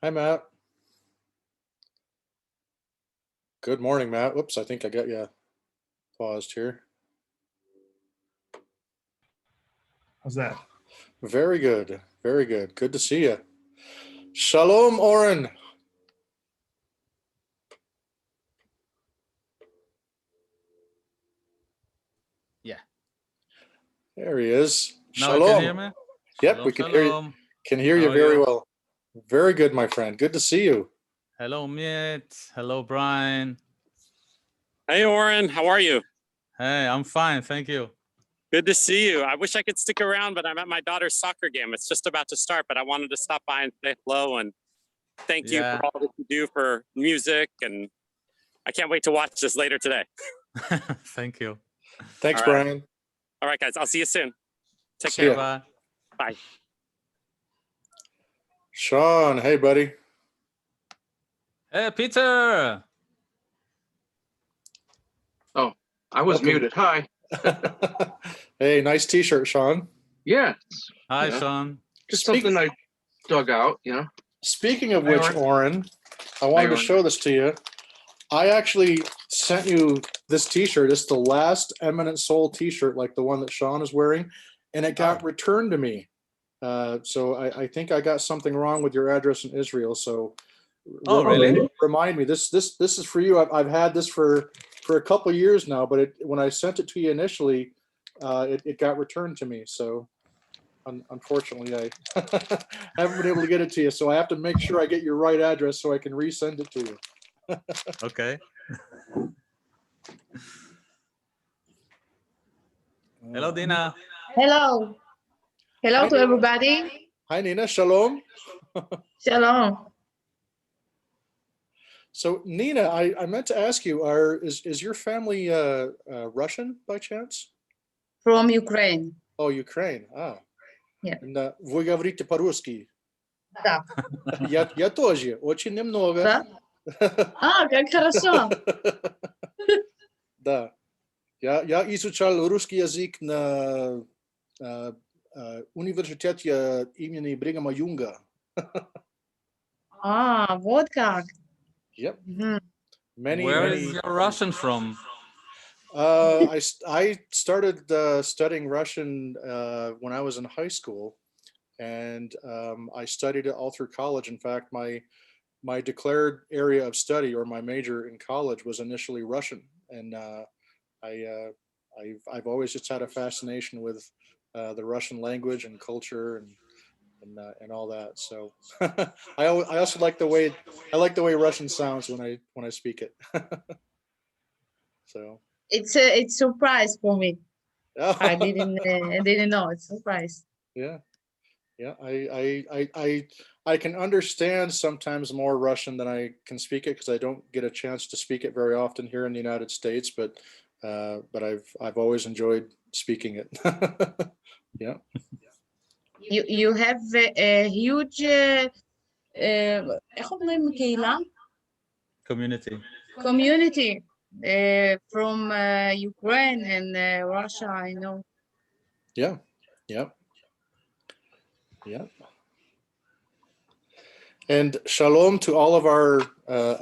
Hi, Matt. Good morning, Matt. Whoops, I think I got you paused here. How's that? Very good. Very good. Good to see you. Shalom, Oren. Yeah. There he is. Now you can hear Shalom. me? Yep, Shalom, we can hear you. shalom. Can hear How you are very you? well. Very good, my friend. Good to see you. Hello, Miet. Hello, Brian. Hey, Oren, how are you? Hey, I'm fine. Thank you. Good to see you. I wish I could stick around, but I'm at my daughter's soccer game. It's just about to start, but I wanted to stop by and say hello and thank you for all that you do for music. And I can't wait to watch this later today. Thank you. Thanks, All right. Brian. All right, guys. I'll see you soon. Take See care. ya. Bye. Bye. Sean, hey, buddy. Hey, Peter. Oh, I was Welcome. muted. Hi. Hey, nice T-shirt, Sean. Yeah. Hi, you know, Sean. Just something I dug out, Speaking of Hi, which, Oren, I wanted to Oren. show this to you. I actually sent you this T-shirt. It's the last Eminent Soul T-shirt, like the one that Sean is wearing, and it got returned to me. So I think I got something wrong with your address in Israel. So Really? remind me. This is for you. I've had this for a couple years now, but when I sent it to you initially, it got returned to me. So unfortunately, I haven't been able to get it to you. So I have to make sure I get your right address so I can resend it to you. Okay. Hello, Dina. Hello. Hello Hi, to everybody. Hi, Nina. Shalom. Shalom. So Nina, I meant to ask you, is your family Russian by chance? From Ukraine. Oh, Ukraine. Ah. Yeah. Вы говорите по-русски? Да. Я тоже. Очень немного. Да? Как хорошо. Да. Я изучал русский язык на университете имени Бригама Юнга. Вот как. Yep. Where is your Russian from? I started studying Russian when I was in high school, and I studied it all through college. In fact, my declared area of study or my major in college was initially Russian, and I've always just had a fascination with the Russian language and culture and all that. So I also like the way Russian sounds when I speak it. So It's a surprise for me. I didn't know. It's a surprise. Yeah. I can understand sometimes more Russian than I can speak it because I don't get a chance to speak it very often here in the United States. But I've always enjoyed speaking it. Yeah. You have a huge איך אומרים קהילה? Community from Ukraine and Russia, I know. Yeah. And shalom to all of our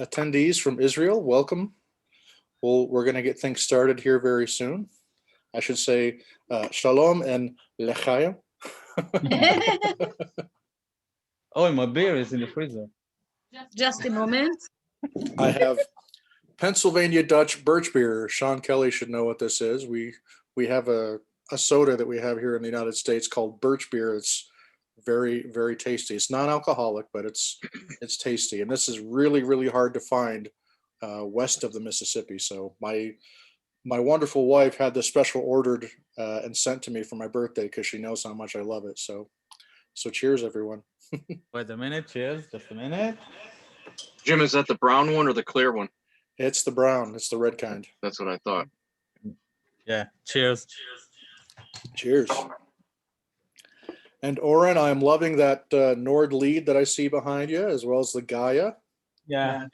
attendees from Israel. Welcome. We're going to get things started here very soon. I should say shalom and lechayim. Oh, my beer is in the freezer. Just a moment. I have Pennsylvania Dutch birch beer. Sean Kelly should know what this is. We have a soda that we have here in the United States called birch beer. It's very, very tasty. It's non-alcoholic, but it's tasty. And this is really, really hard to find west of the Mississippi. So my wonderful wife had this special ordered and sent to me for my birthday because she knows how much I love it. So cheers, everyone. Wait a minute. Cheers. Just a minute. Jim, is that the brown one or the clear one? It's the brown. It's the red kind. That's what I thought. Yeah. Cheers. Cheers. And Oren, I'm loving that Nord lead that I see behind you, as well as the Gaia. Yeah.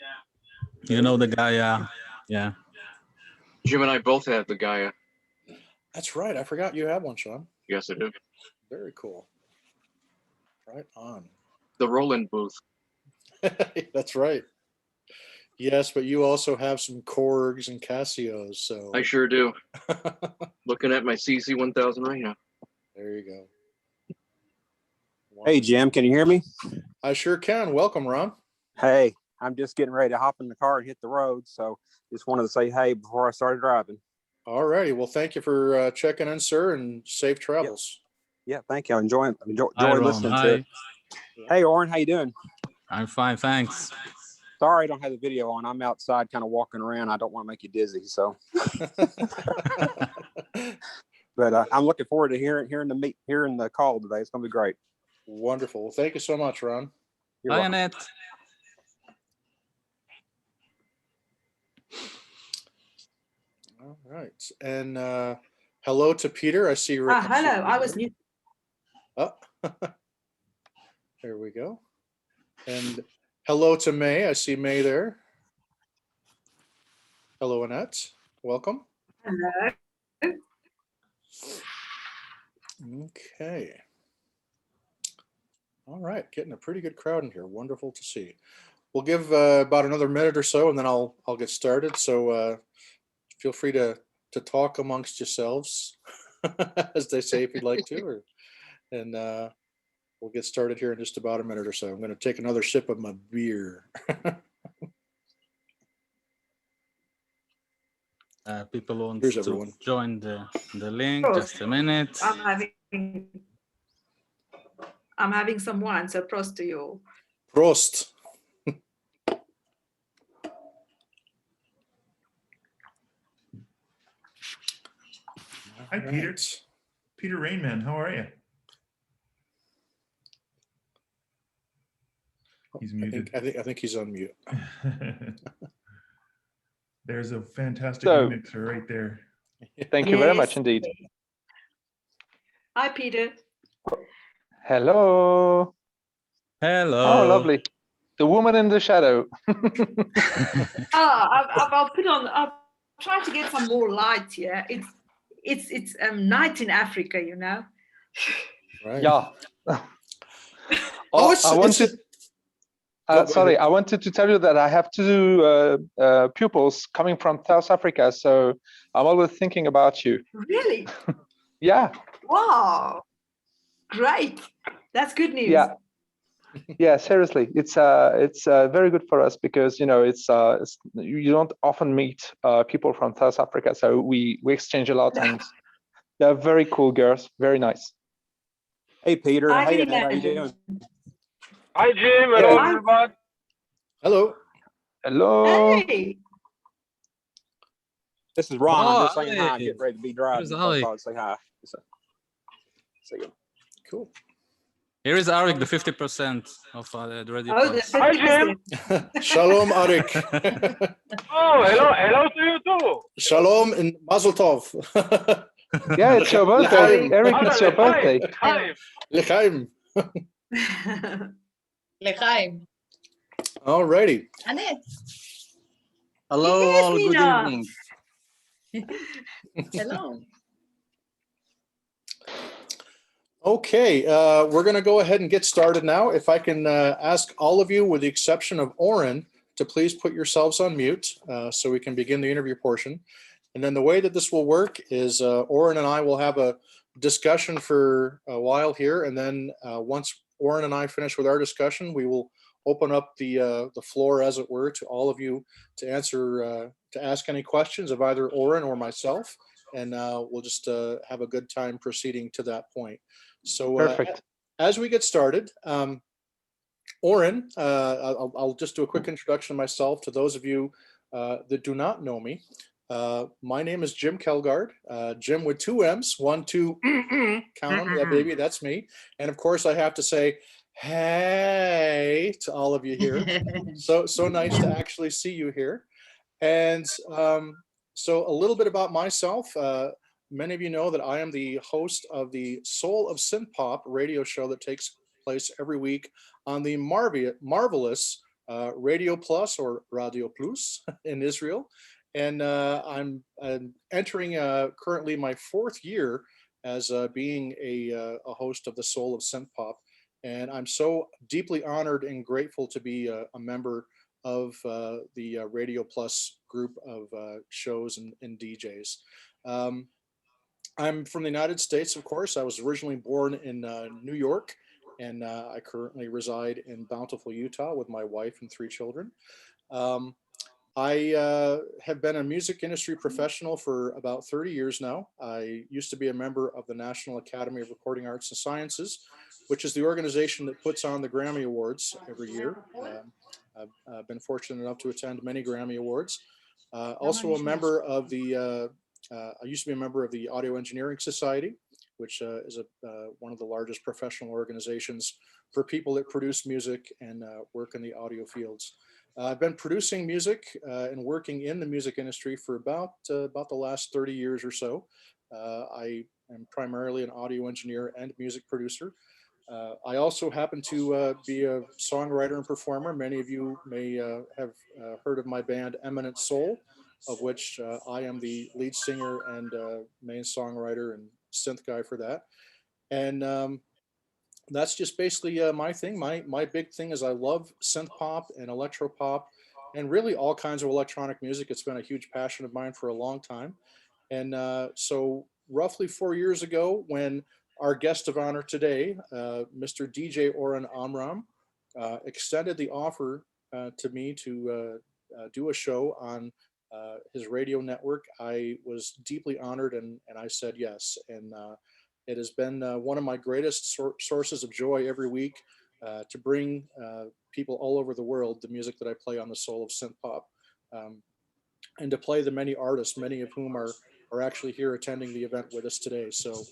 You know the guy, yeah. Jim and I both have the Gaia. That's right. I forgot you have one, Sean. Yes, I do. Very cool. Right on. The Roland booth. That's right. Yes, but you also have some Korgs and Casios, so I sure do. Looking at my CC1000 right now. there you go. Hey, Jim, can you hear me? I sure can. Welcome, Ron. Hey, I'm just getting ready to hop in the car and hit the road. So just wanted to say hey before I started driving. All righty. Well, thank you for checking in, sir, and safe travels. Yeah, thank you. I enjoy Hi, Ron. listening to Hi. it. Hey, Oren, how you doing? I'm fine, thanks. Sorry I don't have the video on. I'm outside kind of walking around. I don't want to make you dizzy. So, but I'm looking forward to hearing the call today. It's going to be great. Wonderful. Well, thank you so much, Ron. You're Hi, welcome. Annette. All right. And hello to Peter. I see you. Hello, I was new. Oh, there we go. And hello to May. I see May there. Hello, Annette. Welcome. Hello. Okay. All right. Getting a pretty good crowd in here. Wonderful to see. We'll give about another minute or so, and then I'll get started. So feel free to talk amongst yourselves, as they say, if you'd like to, and we'll get started here in just about a minute or so. I'm going to take another sip of my beer. People want Here's to everyone. join the link. Prost. Just a minute. I'm having some wine, so prost to you. Prost. Hi, Peter. Peter Rainman, how are you? He's muted. I think he's on mute. There's a fantastic So- remixer right there. Thank you very Yes. much indeed. Hi, Peter. Hello. Hello. Oh, lovely. The woman in the shadow. I'll try to get some more light here. It's night in Africa, you know. Right. Yeah. Oh, I wanted. Sorry, I wanted to tell you that I have two pupils coming from South Africa, so I'm always thinking about you. Really? Yeah. Wow. Great. That's good news. Yeah. Yeah, seriously, it's very good for us because you don't often meet people from South Africa, so we exchange a lot, and they're very cool girls, very nice. Hey, Peter. I Hey, can Annette, how you imagine. doing? Hi, Jim. Hello, Hello, Hi. everyone. Hello. Hello. Hey. This is Ron. I'm just Oh, saying hi. I'm hey. getting ready to be driving. Here's So I Ari. thought I'd say hi. Say good. Cool. Here is Arik, the 50% of the radio. Oh, the Plus. Hi, Jim. 50%. Shalom, Arik. Oh, hello to you too. Shalom and Mazel Tov. Yeah, it's your birthday, L'chaim. Eric. It's your birthday. Hi. L'chaim. L'chaim. All righty. Annette. Hello, Yes, all. Good Nina. evening. Hello. Okay, we're going to go ahead and get started now. If I can ask all of you, with the exception of Oren, to please put yourselves on mute so we can begin the interview portion. And then the way that this will work is Oren and I will have a discussion for a while here. And then once Oren and I finish with our discussion, we will open up the floor, as it were, to all of you to answer, to ask any questions of either Oren or myself. And we'll just have a good time proceeding to that point. So Perfect. as we get started, Oren, I'll just do a quick introduction of myself to those of you that do not know me. My name is Jim Kelgard, Jim with two M's, 1, 2, count them, yeah, baby, that's me. And of course, I have to say, hey, to all of you here. So nice to actually see you here. And so a little bit about myself. Many of you know that I am the host of the Sol of Synth-Pop radio show that takes place every week on the marvelous Radio Plus or Radio Plus in Israel. And I'm entering currently my 4th year as being a host of the Sol of Synth-Pop. And I'm so deeply honored and grateful to be a member of the Radio Plus group of shows and DJs. I'm from the United States, of course. I was originally born in New York, and I currently reside in Bountiful, Utah, with my wife and 3 children. I have been a music industry professional for about 30 years now. I used to be a member of the National Academy of Recording Arts and Sciences, which is the organization that puts on the Grammy Awards every year. I've been fortunate enough to attend many Grammy Awards. Also a member of the, I used to be a member of the Audio Engineering Society, which is one of the largest professional organizations for people that produce music and work in the audio fields. I've been producing music and working in the music industry for about the last 30 years or so. I am primarily an audio engineer and music producer. I also happen to be a songwriter and performer. Many of you may have heard of my band Eminent Soul, of which I am the lead singer and main songwriter and synth guy for that. And that's just basically my thing. My big thing is I love synth pop and electro pop and really all kinds of electronic music. It's been a huge passion of mine for a long time. And so roughly 4 years ago, when our guest of honor today, Mr. DJ Oren Amram, extended the offer to me to do a show on his radio network, I was deeply honored and I said yes. And it has been one of my greatest sources of joy every week to bring people all over the world the music that I play on the Sol of Synth-Pop, and to play the many artists, many of whom are actually here attending the event with us today. So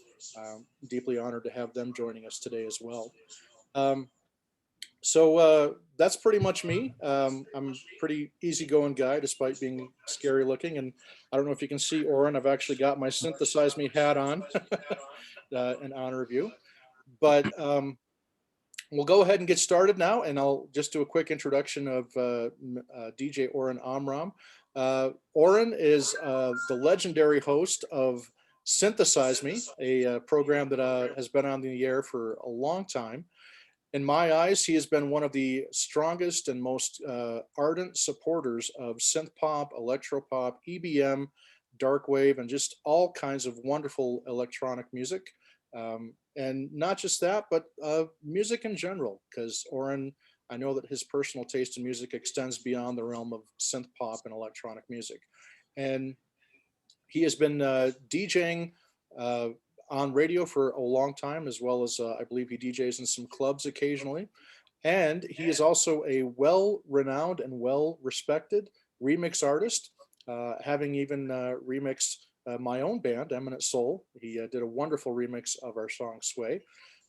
deeply honored to have them joining us today as well. So that's pretty much me. I'm a pretty easygoing guy, despite being scary looking. And I don't know if you can see Oren, I've actually got my Synthesize Me hat on in honor of you. But we'll go ahead and get started now, and I'll just do a quick introduction of DJ Oren Amram. Oren is the legendary host of Synthesize Me, a program that has been on the air for a long time. In my eyes, he has been one of the strongest and most ardent supporters of synth pop, electro pop, EBM, dark wave, and just all kinds of wonderful electronic music. And not just that, but music in general, because Oren, I know that his personal taste in music extends beyond the realm of synth pop and electronic music. And he has been DJing on radio for a long time, as well as I believe he DJs in some clubs occasionally. And he is also a well-renowned and well-respected remix artist, having even remixed my own band, Eminent Soul. He did a wonderful remix of our song Sway.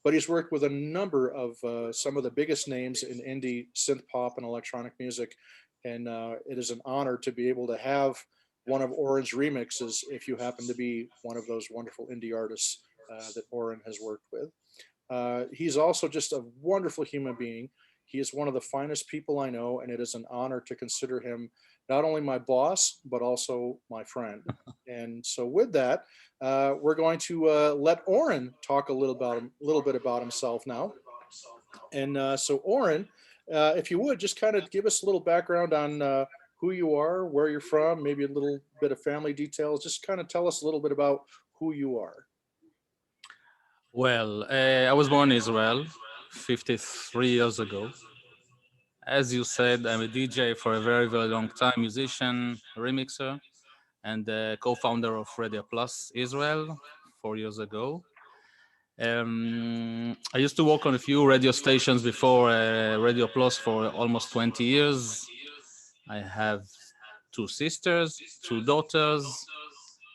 But he's worked with a number of some of the biggest names in indie synth pop and electronic music. And it is an honor to be able to have one of Oren's remixes if you happen to be one of those wonderful indie artists that Oren has worked with. He's also just a wonderful human being. He is one of the finest people I know, and it is an honor to consider him not only my boss, but also my friend. And so with that, we're going to let Oren talk a little bit about himself now. And so Oren, if you would, just kind of give us a little background on who you are, where you're from, maybe a little bit of family details. Just kind of tell us a little bit about who you are. Well, I was born in Israel 53 years ago. As you said, I'm a DJ for a very, very long time, musician, remixer, and co-founder of Radio Plus Israel 4 years ago. I used to work on a few radio stations before Radio Plus for almost 20 years. I have 2 sisters, 2 daughters,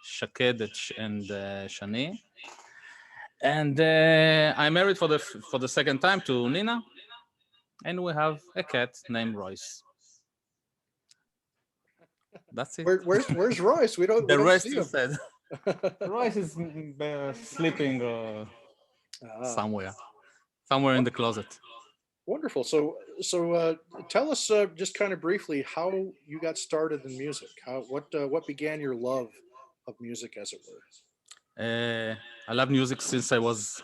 Shaked and Shani. And I'm married for the second time to Nina, and we have a cat named Royce. That's it. Where's Royce? We don't. The we don't rest see you him. said. Royce is sleeping somewhere in the closet. Wonderful. So tell us just kind of briefly how you got started in music. What began your love of music, as it were? I love music since I was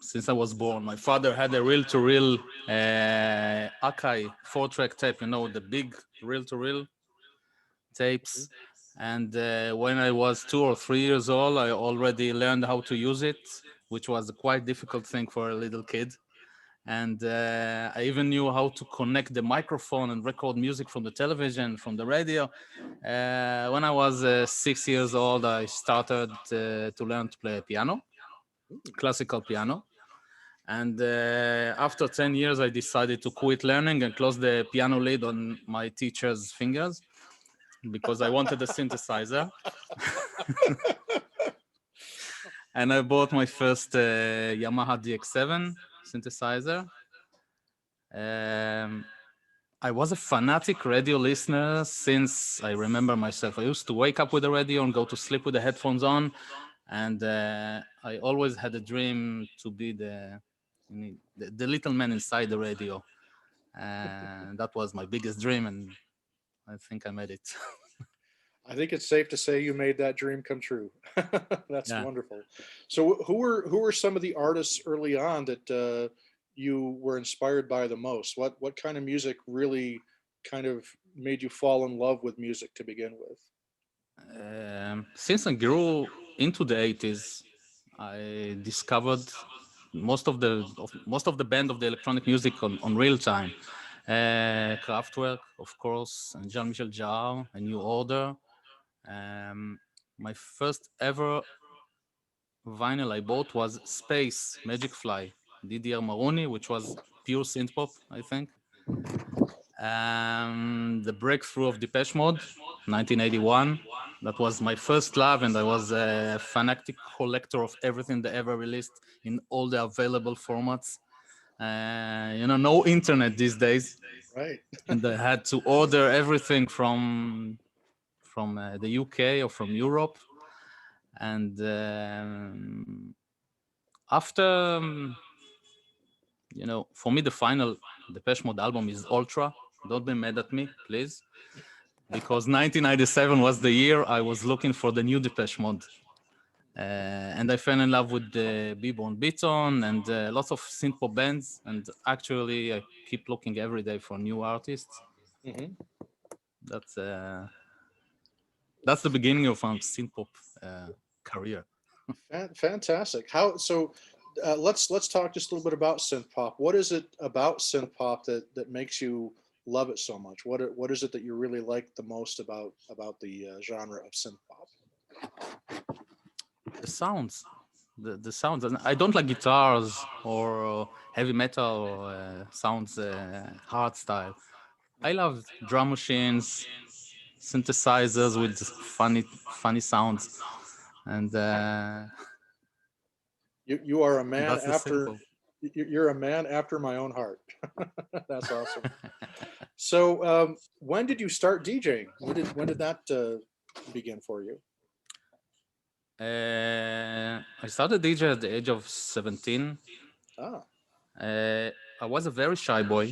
since I was born. My father had a reel-to-reel Akai 4-track tape, you know, the big reel-to-reel tapes. And when I was 2 or 3 years old, I already learned how to use it, which was a quite difficult thing for a little kid. And I even knew how to connect the microphone and record music from the television, from the radio. When I was 6 years old, I started to learn to play piano, classical piano. And after 10 years, I decided to quit learning and close the piano lid on my teacher's fingers because I wanted a synthesizer. And I bought my first Yamaha DX7 synthesizer. I was a fanatic radio listener since I remember myself. I used to wake up with the radio and go to sleep with the headphones on. And I always had a dream to be the little man inside the radio. And that was my biggest dream, and I think I made it. I think it's safe to say you made that dream come true. That's wonderful. So who were some of the artists early on that you were inspired by the most? What kind of music really kind of made you fall in love with music to begin with? Since I grew into the 80s, I discovered most of the band of the electronic music on real time. Kraftwerk, of course, and Jean-Michel Jarre, A New Order. My first ever vinyl I bought was Space, Magic Fly, Didier Maroni, which was pure synth-pop, I think. The breakthrough of Depeche Mode, 1981. That was my first love, and I was a fanatic collector of everything they ever released in all the available formats. You know, no internet these days. Right. And I had to order everything from the UK or from Europe. And after, you know, for me, the final Depeche Mode album is Ultra. Don't be mad at me, please. Because 1997 was the year I was looking for the new Depeche Mode. And I fell in love with the B-Bone Beaton and lots of synth-pop bands. And actually, I keep looking every day for new artists. Mm-hmm. That's the beginning of my synth-pop career. Fantastic. Let's talk just a little bit about synth-pop. What is it about synth-pop that makes you love it so much? What is it that you really like the most about the genre of synth-pop? The sounds, the sounds. I don't like guitars or heavy metal or sounds hard style. I love drum machines, synthesizers with funny sounds, and you are a man you're a man after my own heart. That's awesome. So when did you start DJing? When did that begin for you? I started DJ at the age of 17. I was a very shy boy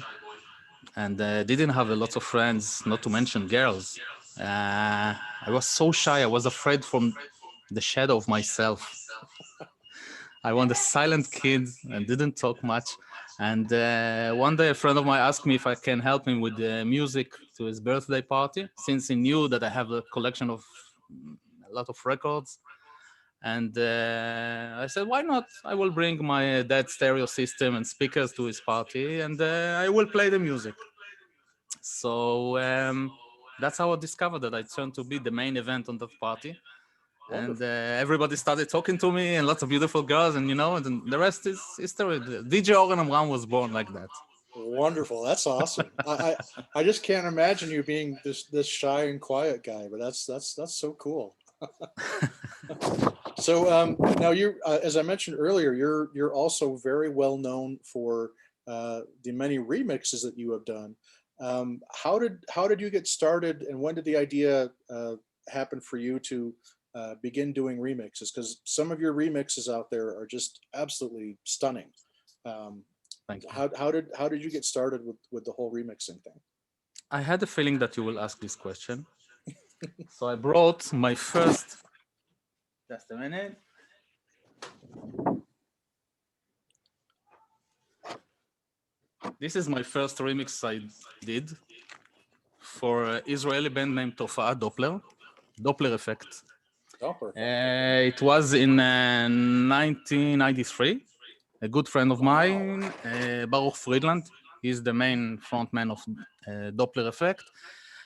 and didn't have a lot of friends, not to mention girls. I was so shy, I was afraid from the shadow of myself. I was a silent kid and didn't talk much. And one day a friend of mine asked me if I can help him with the music to his birthday party, since he knew that I have a collection of a lot of records. And I said, why not? I will bring my dad's stereo system and speakers to his party, and I will play the music. So that's how I discovered that I turned to be the main event on that party. Wonderful. And everybody started talking to me, and lots of beautiful girls, and you know, and the rest is history. DJ Oren Amram was born like that. Wonderful. That's awesome. I just can't imagine you being this shy and quiet guy, but that's so cool. So now you, as I mentioned earlier, you're also very well known for the many remixes that you have done. How did you get started, and when did the idea happen for you to begin doing remixes? Because some of your remixes out there are just absolutely stunning. Thank you. How did you get started with the whole remixing thing? I had a feeling that you will ask this question. So I brought my first, just a minute. This is my first remix I did for an Israeli band named Tofa'a Doppler Effect. It was in 1993. A good friend of mine, Baruch Friedland, he's the main frontman of Doppler Effect.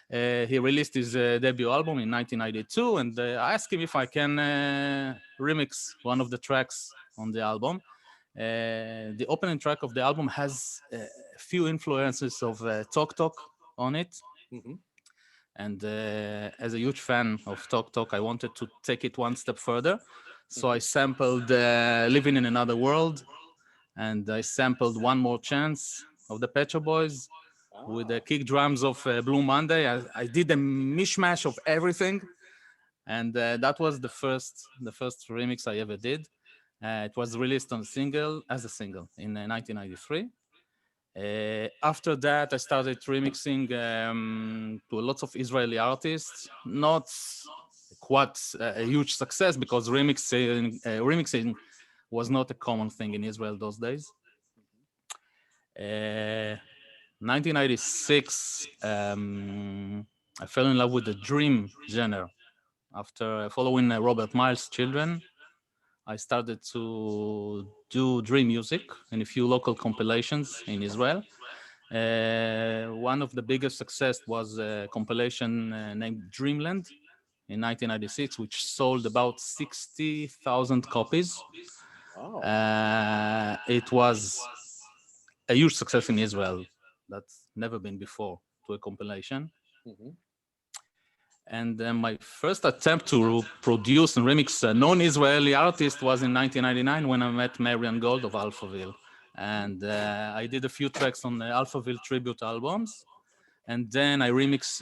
He released his debut album in 1992, and I asked him if I can remix one of the tracks on the album. The opening track of the album has a few influences of Tok Tok on it. And as a huge fan of Tok Tok, I wanted to take it one step further. So I sampled Living in Another World, and I sampled One More Chance of the Pet Shop Boys with the kick drums of Blue Monday. I did a mishmash of everything. And that was the first remix I ever did. It was released as a single in 1993. After that, I started remixing to lots of Israeli artists. Not quite a huge success because remixing was not a common thing in Israel those days. 1996, I fell in love with the dream genre. After following Robert Miles' Children, I started to do dream music in a few local compilations in Israel. One of the biggest success was a compilation named Dreamland in 1996, which sold about 60,000 copies. It was a huge success in Israel. That's never been before to a compilation. And my first attempt to produce and remix a non-Israeli artist was in 1999 when I met Marian Gold of Alphaville. And I did a few tracks on the Alphaville tribute albums. And then I remixed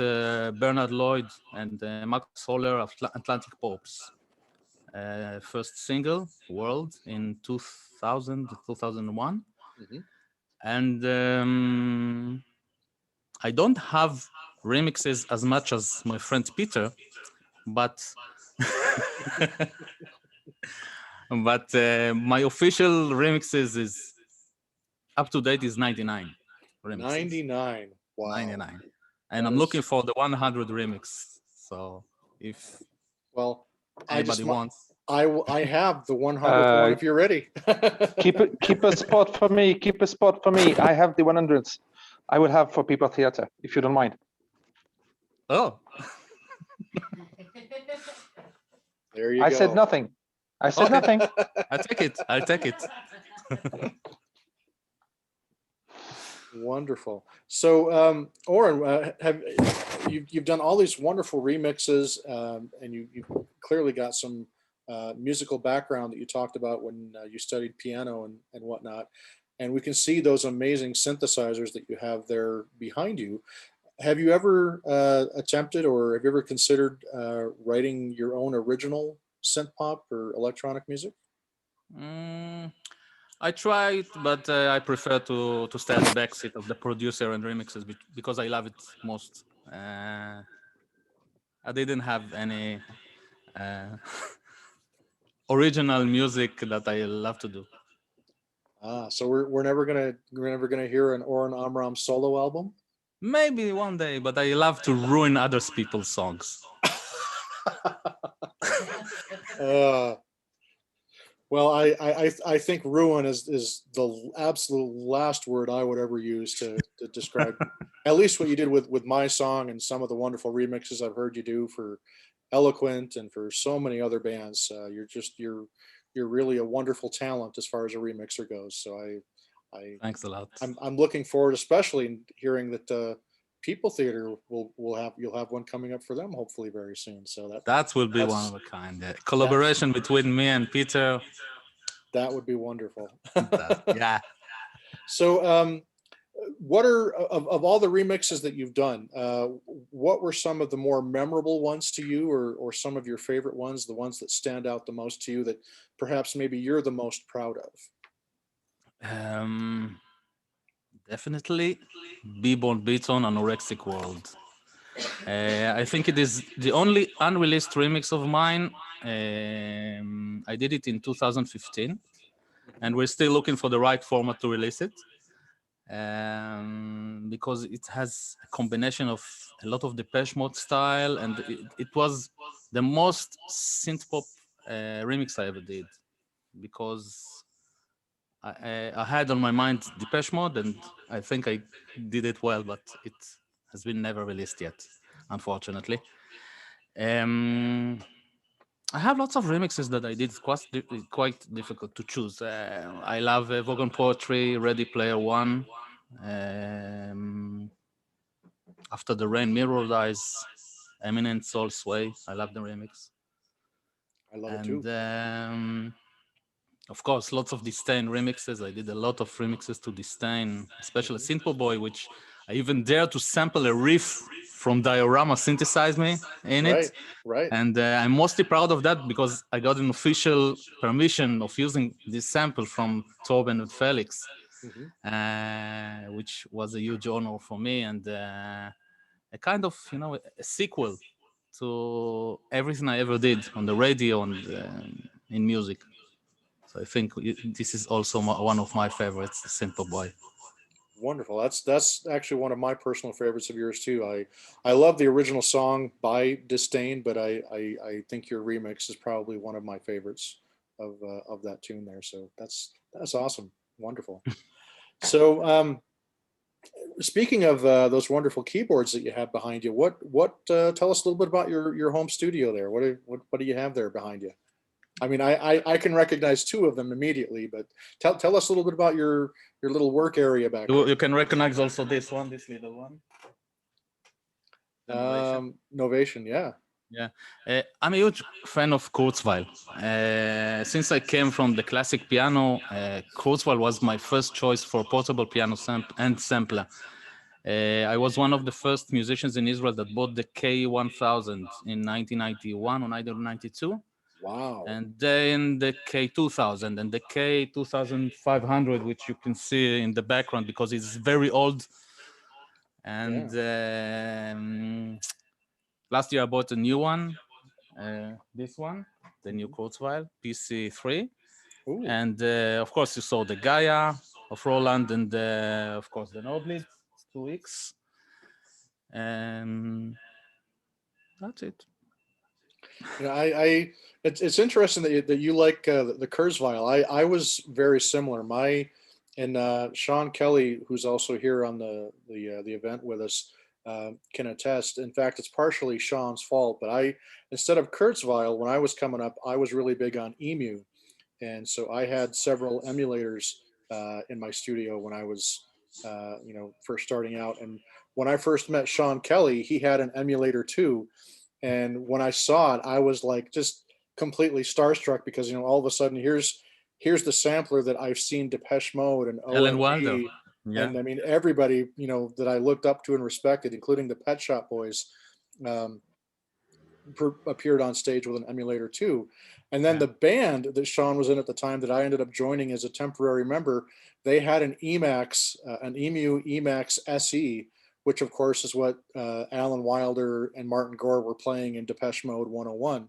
Bernard Lloyd and Max Holler of Atlantic Popes. First single, World, in 2000, 2001. And I don't have remixes as much as my friend Peter, but my official remixes is up to date is 99 remixes. 99, wow. 99, and I'm looking for the 100 remix. So if anybody wants, I have the 100th one if you're ready. keep a spot for me. Keep a spot for me. I have the 100s. I will have for People Theater, if you don't mind. Oh. There you go. I said nothing. I said nothing. I'll take it. I'll take it. Wonderful. So, Oren, you've done all these wonderful remixes, and you've clearly got some musical background that you talked about when you studied piano and whatnot. And we can see those amazing synthesizers that you have there behind you. Have you ever attempted, or have you ever considered writing your own original synth-pop or electronic music? I tried, but I prefer to stay at the backseat of the producer and remixes because I love it most. I didn't have any original music that I love to do. So we're never gonna hear an Oren Amram solo album? Maybe one day, but I love to ruin other people's songs. Well, I think ruin is the absolute last word I would ever use to describe at least what you did with my song and some of the wonderful remixes I've heard you do for Eloquent and for so many other bands. You're really a wonderful talent as far as a remixer goes. So thanks a lot. I'm looking forward, especially in hearing that People Theater you'll have one coming up for them hopefully very soon. So that will be one of a kind. Yeah. Collaboration between me and Peter. That would be wonderful. Yeah. So what are of all the remixes that you've done, what were some of the more memorable ones to you, or some of your favorite ones, the ones that stand out the most to you that perhaps maybe you're the most proud of? Definitely B-Born Beaton Anorexic World. I think it is the only unreleased remix of mine. I did it in 2015, and we're still looking for the right format to release it. because it has a combination of a lot of Depeche Mode style, and it was the most synth-pop remix I ever did, because I had on my mind Depeche Mode, and I think I did it well, but it has been never released yet, unfortunately. I have lots of remixes that I did. It's quite difficult to choose. I love Vogon Poetry, Ready Player One. After the Rain, Mirror Eyes, Eminent Soul Sway. I love the remix. I love it too. Of course, lots of Disdain remixes. I did a lot of remixes to Disdain, especially Synth-Pop Boy, which I even dare to sample a riff from Diorama Synthesize Me in it. Right. And I'm mostly proud of that because I got an official permission of using this sample from Torben and Felix, which was a huge honor for me, and a kind of, a sequel to everything I ever did on the radio and in music. So I think this is also one of my favorites, Synth-Pop Boy. Wonderful. That's actually one of my personal favorites of yours too. I love the original song by Disdain, but I think your remix is probably one of my favorites of that tune there. So that's awesome. Wonderful. So speaking of those wonderful keyboards that you have behind you, what tell us a little bit about your home studio there. What do you have there behind you? I mean, I can recognize two of them immediately, but tell us a little bit about your little work area back there. You can recognize also this little one. Novation, yeah. Yeah, I'm a huge fan of Kurzweil. Since I came from the classic piano, Kurzweil was my first choice for portable piano and sampler. I was one of the first musicians in Israel that bought the K1000 in 1991 or 1992. Wow. And then the K2000 and the K2500, which you can see in the background because it's very old. And last year I bought a new one, this one, the new Kurzweil PC3. Ooh. And of course you saw the Gaia of Roland and of course the Noblit 2X. And that's it. Yeah, it's interesting that you like the Kurzweil. I was very similar. And Sean Kelly, who's also here on the event with us, can attest. In fact, it's partially Sean's fault. But instead of Kurzweil, when I was coming up, I was really big on Emu, and so I had several emulators in my studio when I was first starting out. And when I first met Sean Kelly, he had an emulator too. And when I saw it, I was like just completely starstruck because all of a sudden here's the sampler that I've seen Depeche Mode and Ellen Wilder. Yeah. And I mean everybody that I looked up to and respected, including the Pet Shop Boys, appeared on stage with an emulator too. And then the band that Sean was in at the time that I ended up joining as a temporary member, they had an Emax, an Emu Emax SE, which of course is what Alan Wilder and Martin Gore were playing in Depeche Mode 101.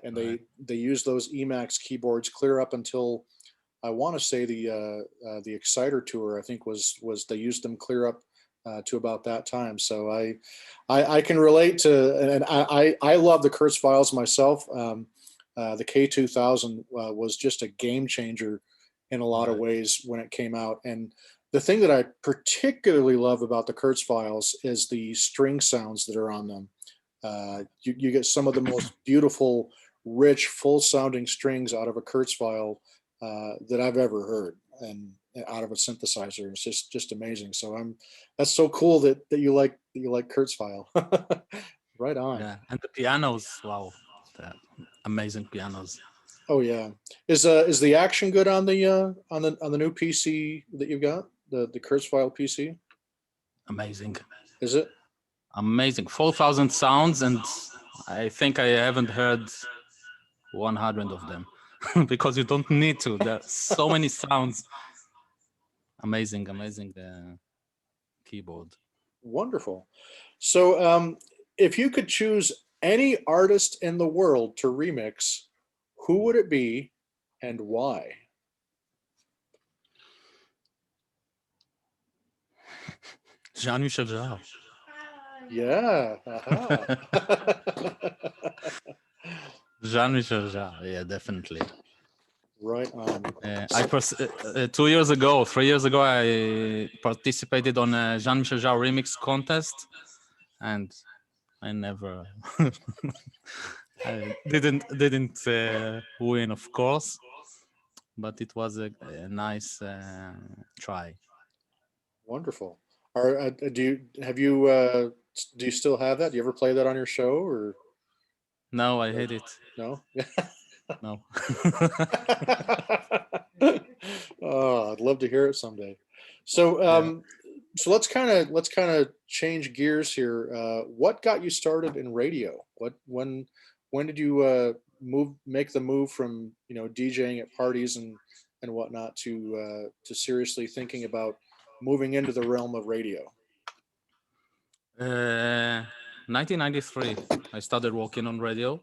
And they used those Emax keyboards clear up until I want to say the Exciter tour, I think was they used them clear up to about that time. So I can relate to, and I love the Kurzweils myself. The K2000 was just a game changer in a lot of ways when it came out. And the thing that I particularly love about the Kurzweils is the string sounds that are on them. You get some of the most beautiful, rich, full-sounding strings out of a Kurzweil that I've ever heard, and out of a synthesizer. It's just amazing. So that's so cool that you like Kurzweil. Right on. Yeah, and the pianos, wow, amazing pianos. Oh yeah, is the action good on the new PC that you've got, the Kurzweil PC? Amazing. Is it? Amazing. 4,000 sounds, and I think I haven't heard 100 of them because you don't need to. There are so many sounds. Amazing keyboard. Wonderful. So if you could choose any artist in the world to remix, who would it be and why? Jean-Michel Jarre. Yeah. Aha. Jean-Michel Jarre. Yeah, definitely. Right on. 2 years ago, 3 years ago, I participated on a Jean-Michel Jarre remix contest, and I never, I didn't win, of course, but it was a nice try. Wonderful. Do you still have that? Do you ever play that on your show or No, I hate it. no? No. Oh, I'd love to hear it someday. So, so let's kind of change gears here. What got you started in radio? When did you make the move from DJing at parties and whatnot to seriously thinking about moving into the realm of radio? 1993, I started working on radio.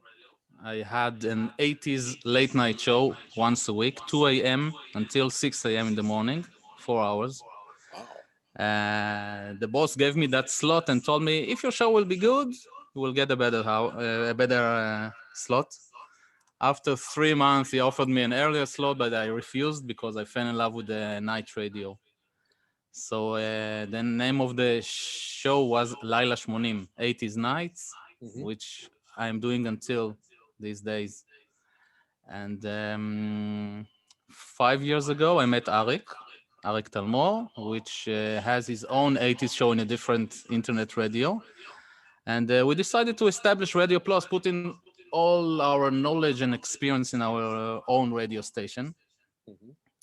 I had an 80s late night show once a week, 2 a.m. until 6 a.m. in the morning, 4 hours. The boss gave me that slot and told me, if your show will be good, you will get a better slot. After 3 months, he offered me an earlier slot, but I refused because I fell in love with the night radio. So the name of the show was Laila Shmonim, 80s Nights, which I'm doing until these days. And 5 years ago, I met Arik Talmor, which has his own 80s show in a different internet radio. And we decided to establish Radio Plus, put in all our knowledge and experience in our own radio station.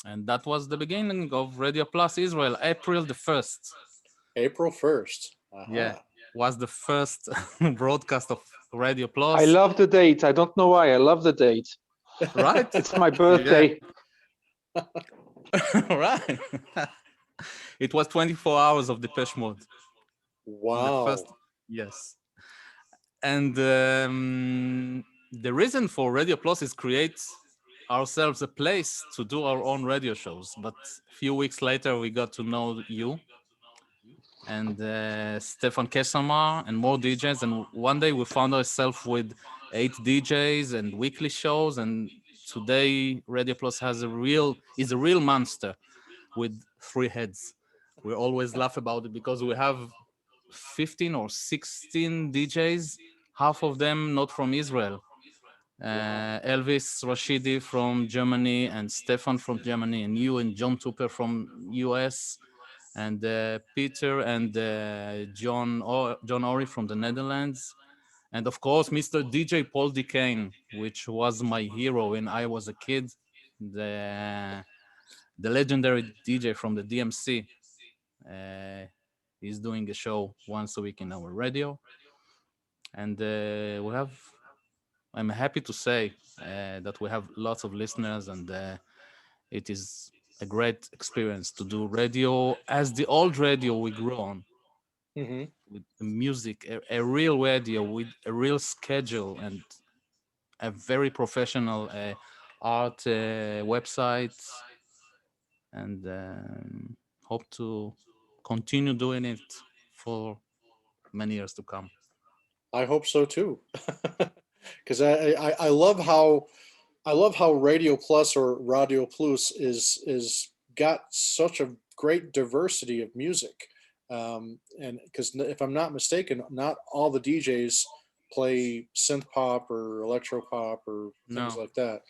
And that was the beginning of Radio Plus Israel, April the 1st. April 1st. Yeah, was the first broadcast of Radio Plus. I love the date. I don't know why. I love the date. Right? It's my birthday. Right. It was 24 hours of Depeche Mode. Wow. Yes. And the reason for Radio Plus is create ourselves a place to do our own radio shows. But a few weeks later, we got to know you and Stefan Kesselmar and more DJs. And one day we found ourselves with 8 DJs and weekly shows. And today Radio Plus is a real monster with 3 heads. We always laugh about it because we have 15 or 16 DJs, half of them not from Israel. Elvis Rashidi from Germany and Stefan from Germany and you and John Tupper from US and Peter and John Ori from the Netherlands. And of course, Mr. DJ Paul DeCane, which was my hero when I was a kid, the legendary DJ from the DMC. He's doing a show once a week in our radio. And I'm happy to say that we have lots of listeners, and it is a great experience to do radio as the old radio we grew on. With the music, a real radio with a real schedule and a very professional art website, and hope to continue doing it for many years to come. I hope so too, because I love how Radio Plus or Radio Plus is got such a great diversity of music, and because if I'm not mistaken, not all the DJs play synth pop or electro pop or things like that.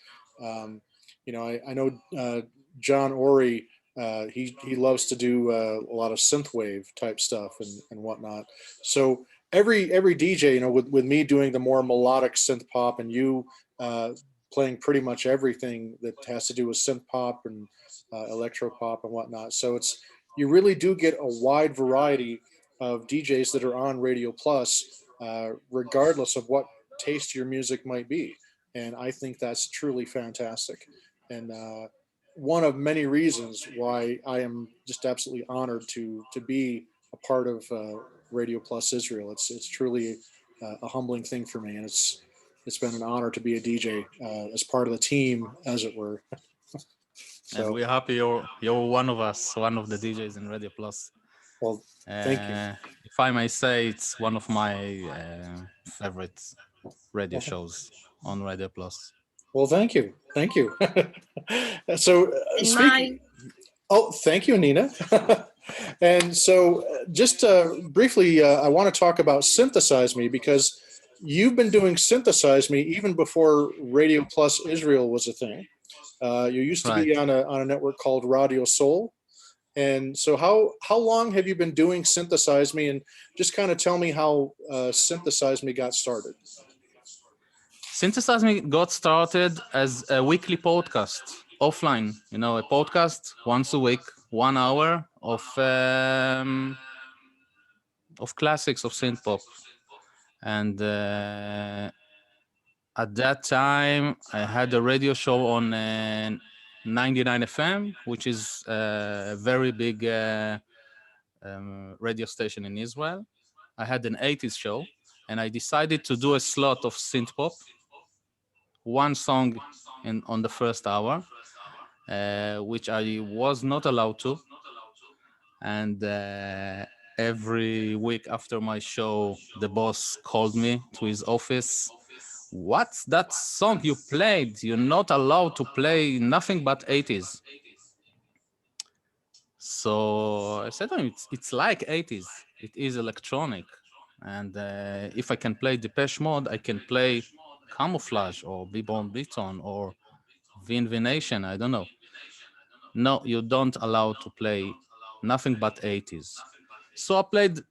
I know John Ori. He loves to do a lot of synthwave type stuff and whatnot. So every DJ, with me doing the more melodic synth pop and you playing pretty much everything that has to do with synth pop and electro pop and whatnot. So you really do get a wide variety of DJs that are on Radio Plus, regardless of what taste your music might be. And I think that's truly fantastic. And one of many reasons why I am just absolutely honored to be a part of Radio Plus Israel. It's truly a humbling thing for me, and it's been an honor to be a DJ as part of the team, as it were. So, and we're happy you're one of us, one of the DJs in Radio Plus. Well, thank you. If I may say, it's one of my favorite radio shows on Radio Plus. Well, thank you. Thank you. So And speaking, oh, thank you, Nina. And so just briefly, I want to talk about Synthesize Me, because you've been doing Synthesize Me even before Radio Plus Israel was a thing. You used to be on a network called Radio Sol. And so how long have you been doing Synthesize Me? And just kind of tell me how Synthesize Me got started. Synthesize Me got started as a weekly podcast, offline, you know, a podcast once a week, 1 hour of classics of synth-pop. And at that time, I had a radio show on 99 FM, which is a very big radio station in Israel. I had an 80s show, and I decided to do a slot of synth-pop, one song on the first hour, which I was not allowed to. And every week after my show, the boss called me to his office. What's that song you played? You're not allowed to play nothing but 80s. So I said, oh, it's like 80s. It is electronic. And if I can play Depeche Mode, I can play Camouflage or B-Born Beaton or Vinvination, I don't know. No, you don't allow to play nothing but 80s. So I played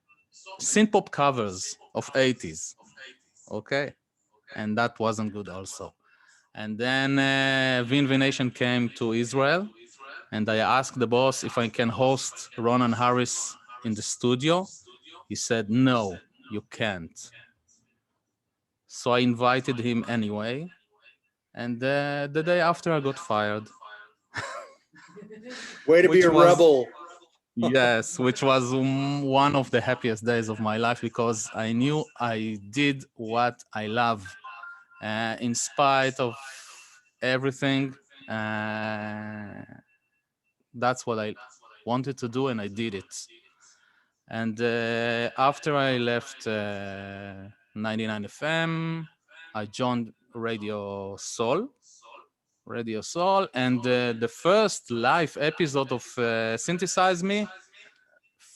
synth-pop covers of 80s, okay? And that wasn't good also. And then Vinvination came to Israel, and I asked the boss if I can host Ronan Harris in the studio. He said, no, you can't. So I invited him anyway. And the day after, I got fired. Way to be a rebel. Yes, which was one of the happiest days of my life, because I knew I did what I love. In spite of everything, that's what I wanted to do, and I did it. And after I left 99 FM, I joined Radio Sol, and the first live episode of Synthesize Me,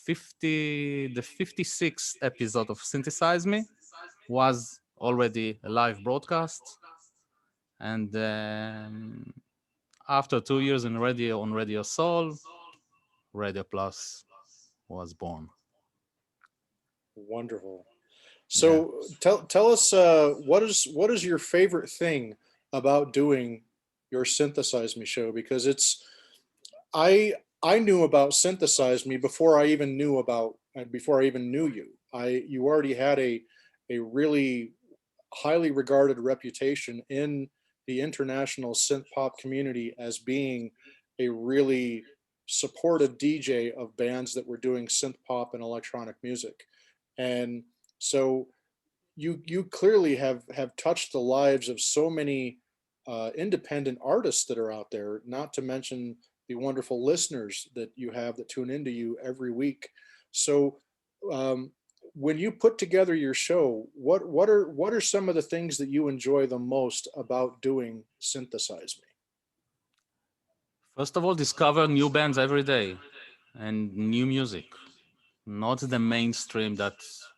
the 56th episode of Synthesize Me, was already a live broadcast. And after 2 years in radio on Radio Sol, Radio Plus was born. Wonderful. So tell us what is your favorite thing about doing your Synthesize Me show? Because I knew about Synthesize Me before I even knew you. You already had a really highly regarded reputation in the international synth-pop community as being a really supportive DJ of bands that were doing synth-pop and electronic music. And so you clearly have touched the lives of so many independent artists that are out there, not to mention the wonderful listeners that you have that tune into you every week. So when you put together your show, what are some of the things that you enjoy the most about doing Synthesize Me? First of all, discover new bands every day and new music, not the mainstream that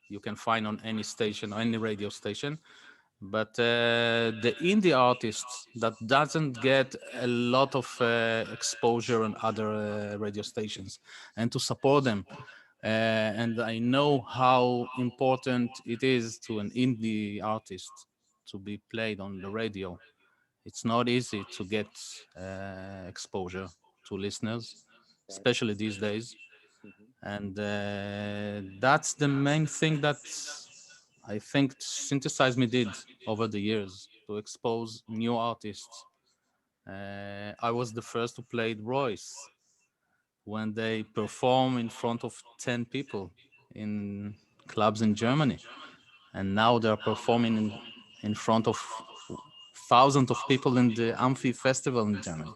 you can find on any station or any radio station, but the indie artists that doesn't get a lot of exposure on other radio stations, and to support them. And I know how important it is to an indie artist to be played on the radio. It's not easy to get exposure to listeners, especially these days. And that's the main thing that I think Synthesize Me did over the years, to expose new artists. I was the first to play Royce when they perform in front of 10 people in clubs in Germany. And now they're performing in front of thousands of people in the Amphi Festival in Germany.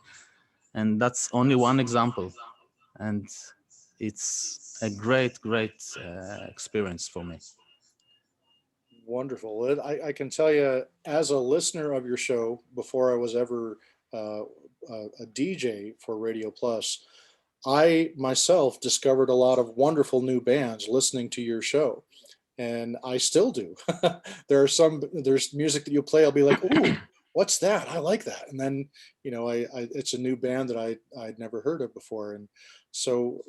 And that's only one example. And it's a great experience for me. Wonderful. I can tell you, as a listener of your show, before I was ever a DJ for Radio Plus, I myself discovered a lot of wonderful new bands listening to your show, and I still do. There's music that you play, I'll be like, ooh, what's that? I like that. And then, it's a new band that I'd never heard of before. And so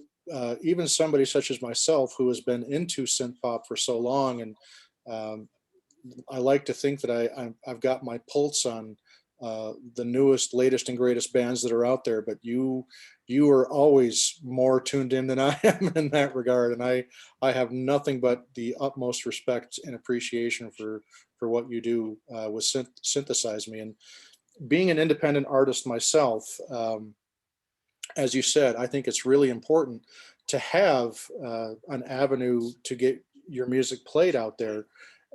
even somebody such as myself who has been into synth pop for so long, and I like to think that I've got my pulse on the newest, latest, and greatest bands that are out there. But you are always more tuned in than I am in that regard, and I have nothing but the utmost respect and appreciation for what you do with Synthesize Me. And being an independent artist myself, as you said, I think it's really important to have an avenue to get your music played out there.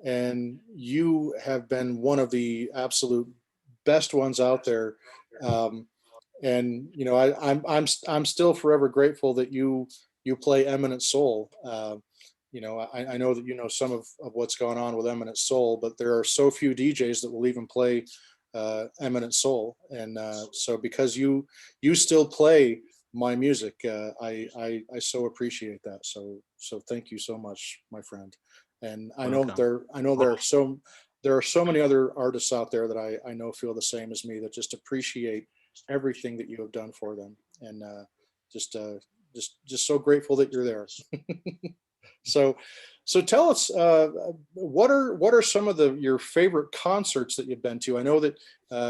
And you have been one of the absolute best ones out there. And I'm still forever grateful that you play Eminent Soul. I know that you know some of what's going on with Eminent Soul, but there are so few DJs that will even play Eminent Soul. And so because you still play my music, I so appreciate that. So thank you so much, my friend. And I know there are so many other artists out there that I know feel the same as me, that just appreciate everything that you have done for them, and just so grateful that you're there. So tell us, what are some of your favorite concerts that you've been to? I know that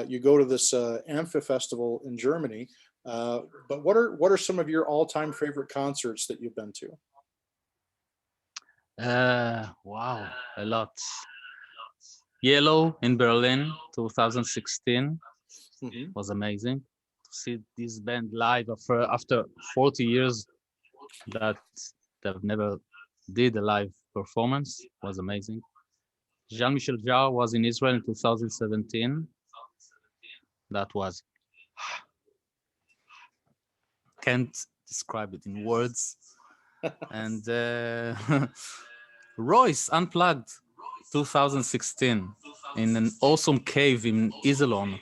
you go to this Amphi Festival in Germany, but what are some of your all-time favorite concerts that you've been to? Wow, a lot. Yellow in Berlin, 2016, was amazing to see this band live after 40 years that they've never did a live performance. Was amazing. Jean-Michel Jarre was in Israel in 2017. That was, can't describe it in words. And Royce Unplugged 2016 in an awesome cave in Iserlohn,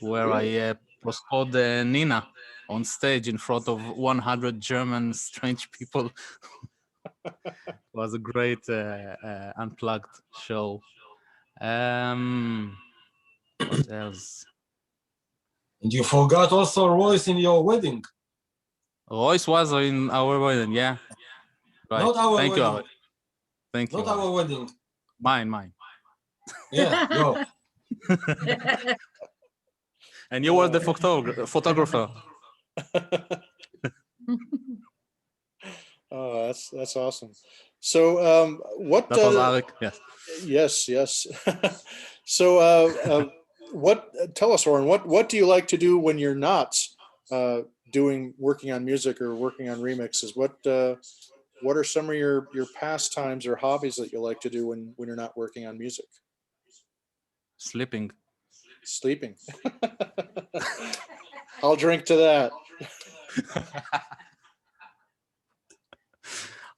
where I proscored Nina on stage in front of 100 German strange people. It was a great unplugged show. What else? And you forgot also Royce in your wedding. Royce was in our wedding, yeah. Right. Not our Thank wedding. you. Thank you. Not our wedding. Mine. Yeah, go. And you were the photographer. Oh, that's awesome. So, what? That was Alec. Yes. Yes. So, tell us, Oren, what do you like to do when you're not working on music or working on remixes? What are some of your pastimes or hobbies that you like to do when you're not working on music? Sleeping. I'll drink to that.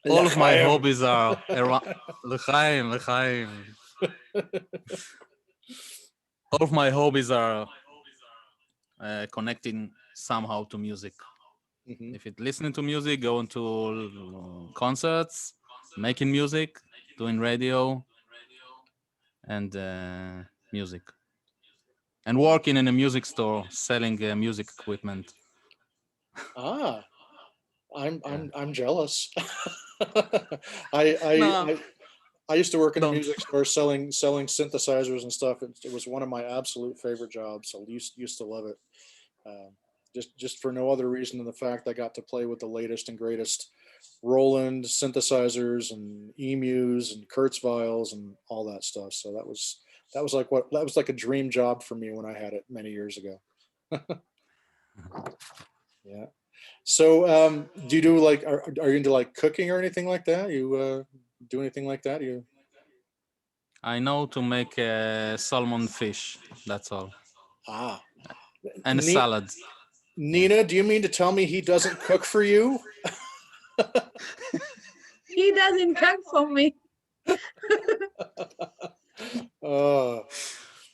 All of my hobbies are around L'chaim. All of my hobbies are connecting somehow to music. If it's listening to music, going to concerts, making music, doing radio, and music, and working in a music store selling music equipment. I'm jealous. I used to work in a music store selling synthesizers and stuff. It was one of my absolute favorite jobs. I used to love it. Just for no other reason than the fact I got to play with the latest and greatest Roland synthesizers and EMUs and Kurzweils and all that stuff. So that was like a dream job for me when I had it many years ago. Yeah. So, do you do are you into like cooking or anything like that? You do anything like that? I know to make salmon fish. That's all. And a salad. Nina, do you mean to tell me he doesn't cook for you? He doesn't cook for me.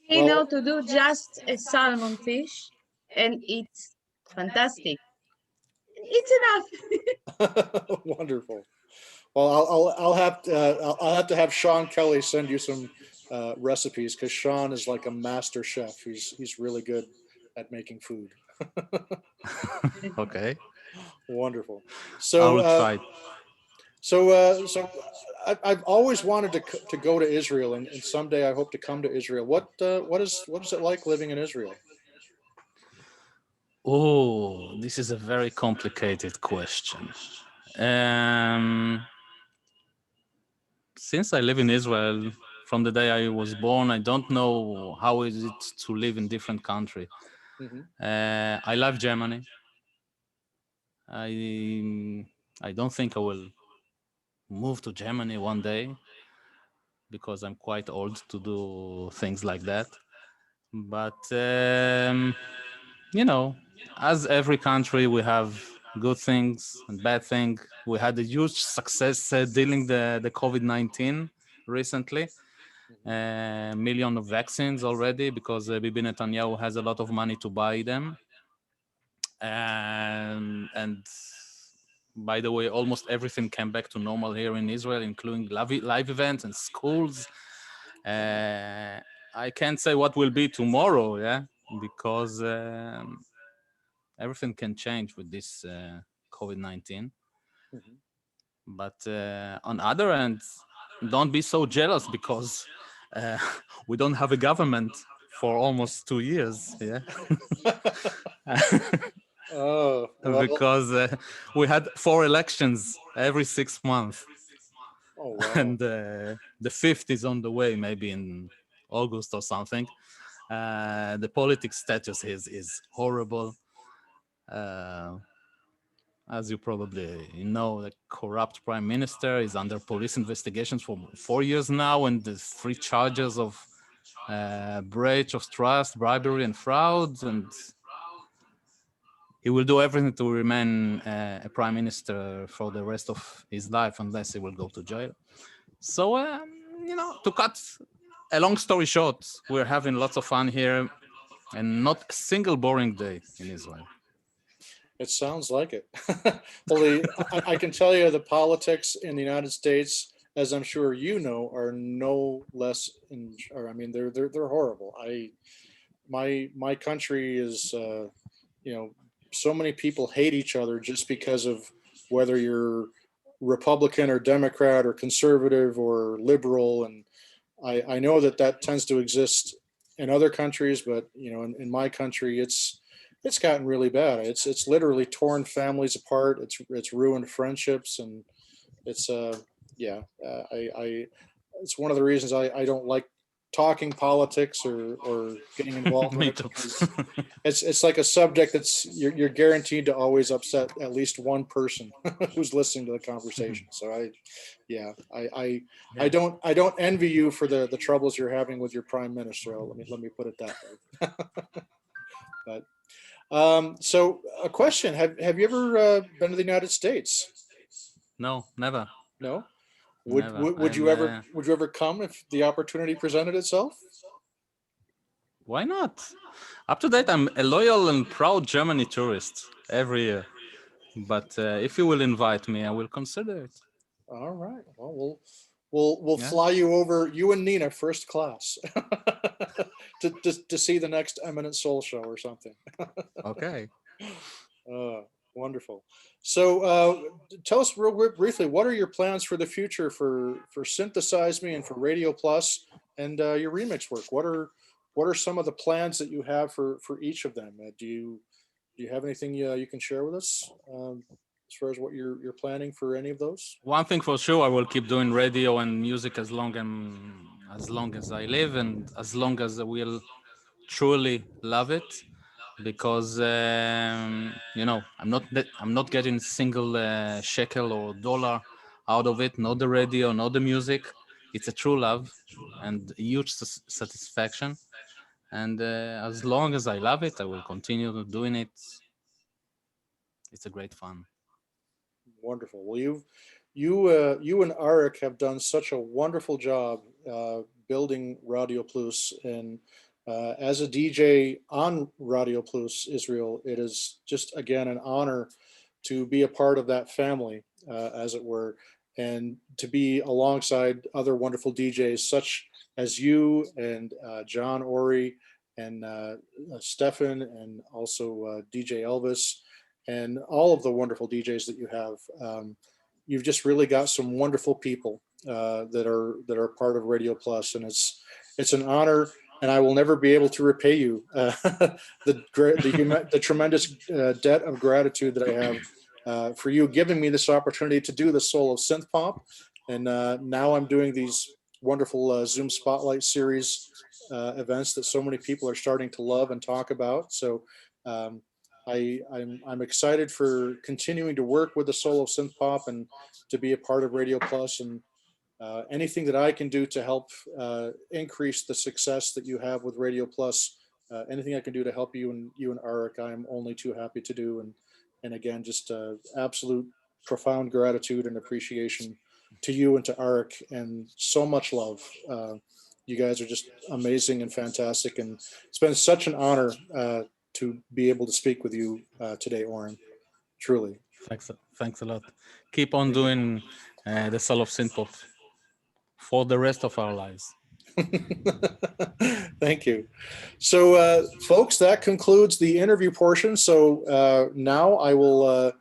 He know to do just a salmon fish, and it's fantastic. It's enough. Wonderful. Well, I'll have to have Sean Kelly send you some recipes because Sean is like a master chef. He's really good at making food. Okay. Wonderful. I So will try. so I've always wanted to go to Israel, and someday I hope to come to Israel. What is it like living in Israel? Oh, this is a very complicated question. Um, since I live in Israel from the day I was born, I don't know how is it to live in different country. I love Germany. I don't think I will move to Germany one day because I'm quite old to do things like that. But you know, as every country, we have good things and bad things. We had a huge success dealing the COVID-19 recently. Million of vaccines already because Bibi Netanyahu has a lot of money to buy them. And by the way, almost everything came back to normal here in Israel, including live events and schools. I can't say what will be tomorrow, yeah, because everything can change with this COVID-19. But on other end, don't be so jealous because we don't have a government for almost 2 years, yeah. Oh, well. Because we had 4 elections every 6 months. Oh, wow. And the 5th is on the way, maybe in August or something. The politics status is horrible. As you probably know, the corrupt prime minister is under police investigations for 4 years now, and there's 3 charges of breach of trust, bribery, and fraud. And he will do everything to remain a prime minister for the rest of his life, unless he will go to jail. So, you know, to cut a long story short, we're having lots of fun here, and not a single boring day in Israel. It sounds like it. Well, I can tell you the politics in the United States, as I'm sure you know, are no less. I mean, they're horrible. My country is, you know, so many people hate each other just because of whether you're Republican or Democrat or conservative or liberal, and I know that tends to exist in other countries, but you know, in my country, it's gotten really bad. It's literally torn families apart. It's ruined friendships, and it's yeah. I it's one of the reasons I don't like talking politics or getting involved in Me it, too. because it's like a subject that's you're guaranteed to always upset at least one person who's listening to the conversation. So I don't envy you for the troubles you're having with your prime minister. Let me put it that way. But so a question: Have you ever been to the United States? No, never. No. Never. Would you ever come if the opportunity presented itself? Why not? Up to date, I'm a loyal and proud Germany tourist every year. But if you will invite me, I will consider it. All right. Well, we'll Yeah. fly you over, you and Nina, first class, to see the next Eminent Soul show or something. Okay. Wonderful. So tell us real briefly, what are your plans for the future for Synthesize Me and for Radio Plus and your remix work? What are some of the plans that you have for each of them? Do you have anything you can share with us as far as what you're planning for any of those? One thing for sure, I will keep doing radio and music as long as I live, and as long as I will truly love it. Because you know, I'm not getting single shekel or dollar out of it, not the radio, not the music. It's a true love and a huge satisfaction, and as long as I love it, I will continue doing it. It's a great fun. Wonderful. Well, you and Arik have done such a wonderful job building Radio Plus, and as a DJ on Radio Plus Israel, it is just again an honor to be a part of that family, as it were, and to be alongside other wonderful DJs such as you and John Ori and Stefan, and also DJ Elvis, and all of the wonderful DJs that you have. You've just really got some wonderful people that are part of Radio Plus, and it's an honor, and I will never be able to repay you the tremendous debt of gratitude that I have for you giving me this opportunity to do the Soul of Synth-Pop, and now I'm doing these wonderful Zoom Spotlight series events that so many people are starting to love and talk about. So I'm excited for continuing to work with the Soul of Synth-Pop and to be a part of Radio Plus, and anything that I can do to help increase the success that you have with Radio Plus, anything I can do to help you and Arik, I'm only too happy to do. And again, just absolute profound gratitude and appreciation to you and to Arik, and so much love. You guys are just amazing and fantastic, and it's been such an honor to be able to speak with you today, Oren. Truly. Thanks a lot. Keep on doing the Soul of Synth-Pop for the rest of our lives. Thank you. So, folks, that concludes the interview portion. So now I will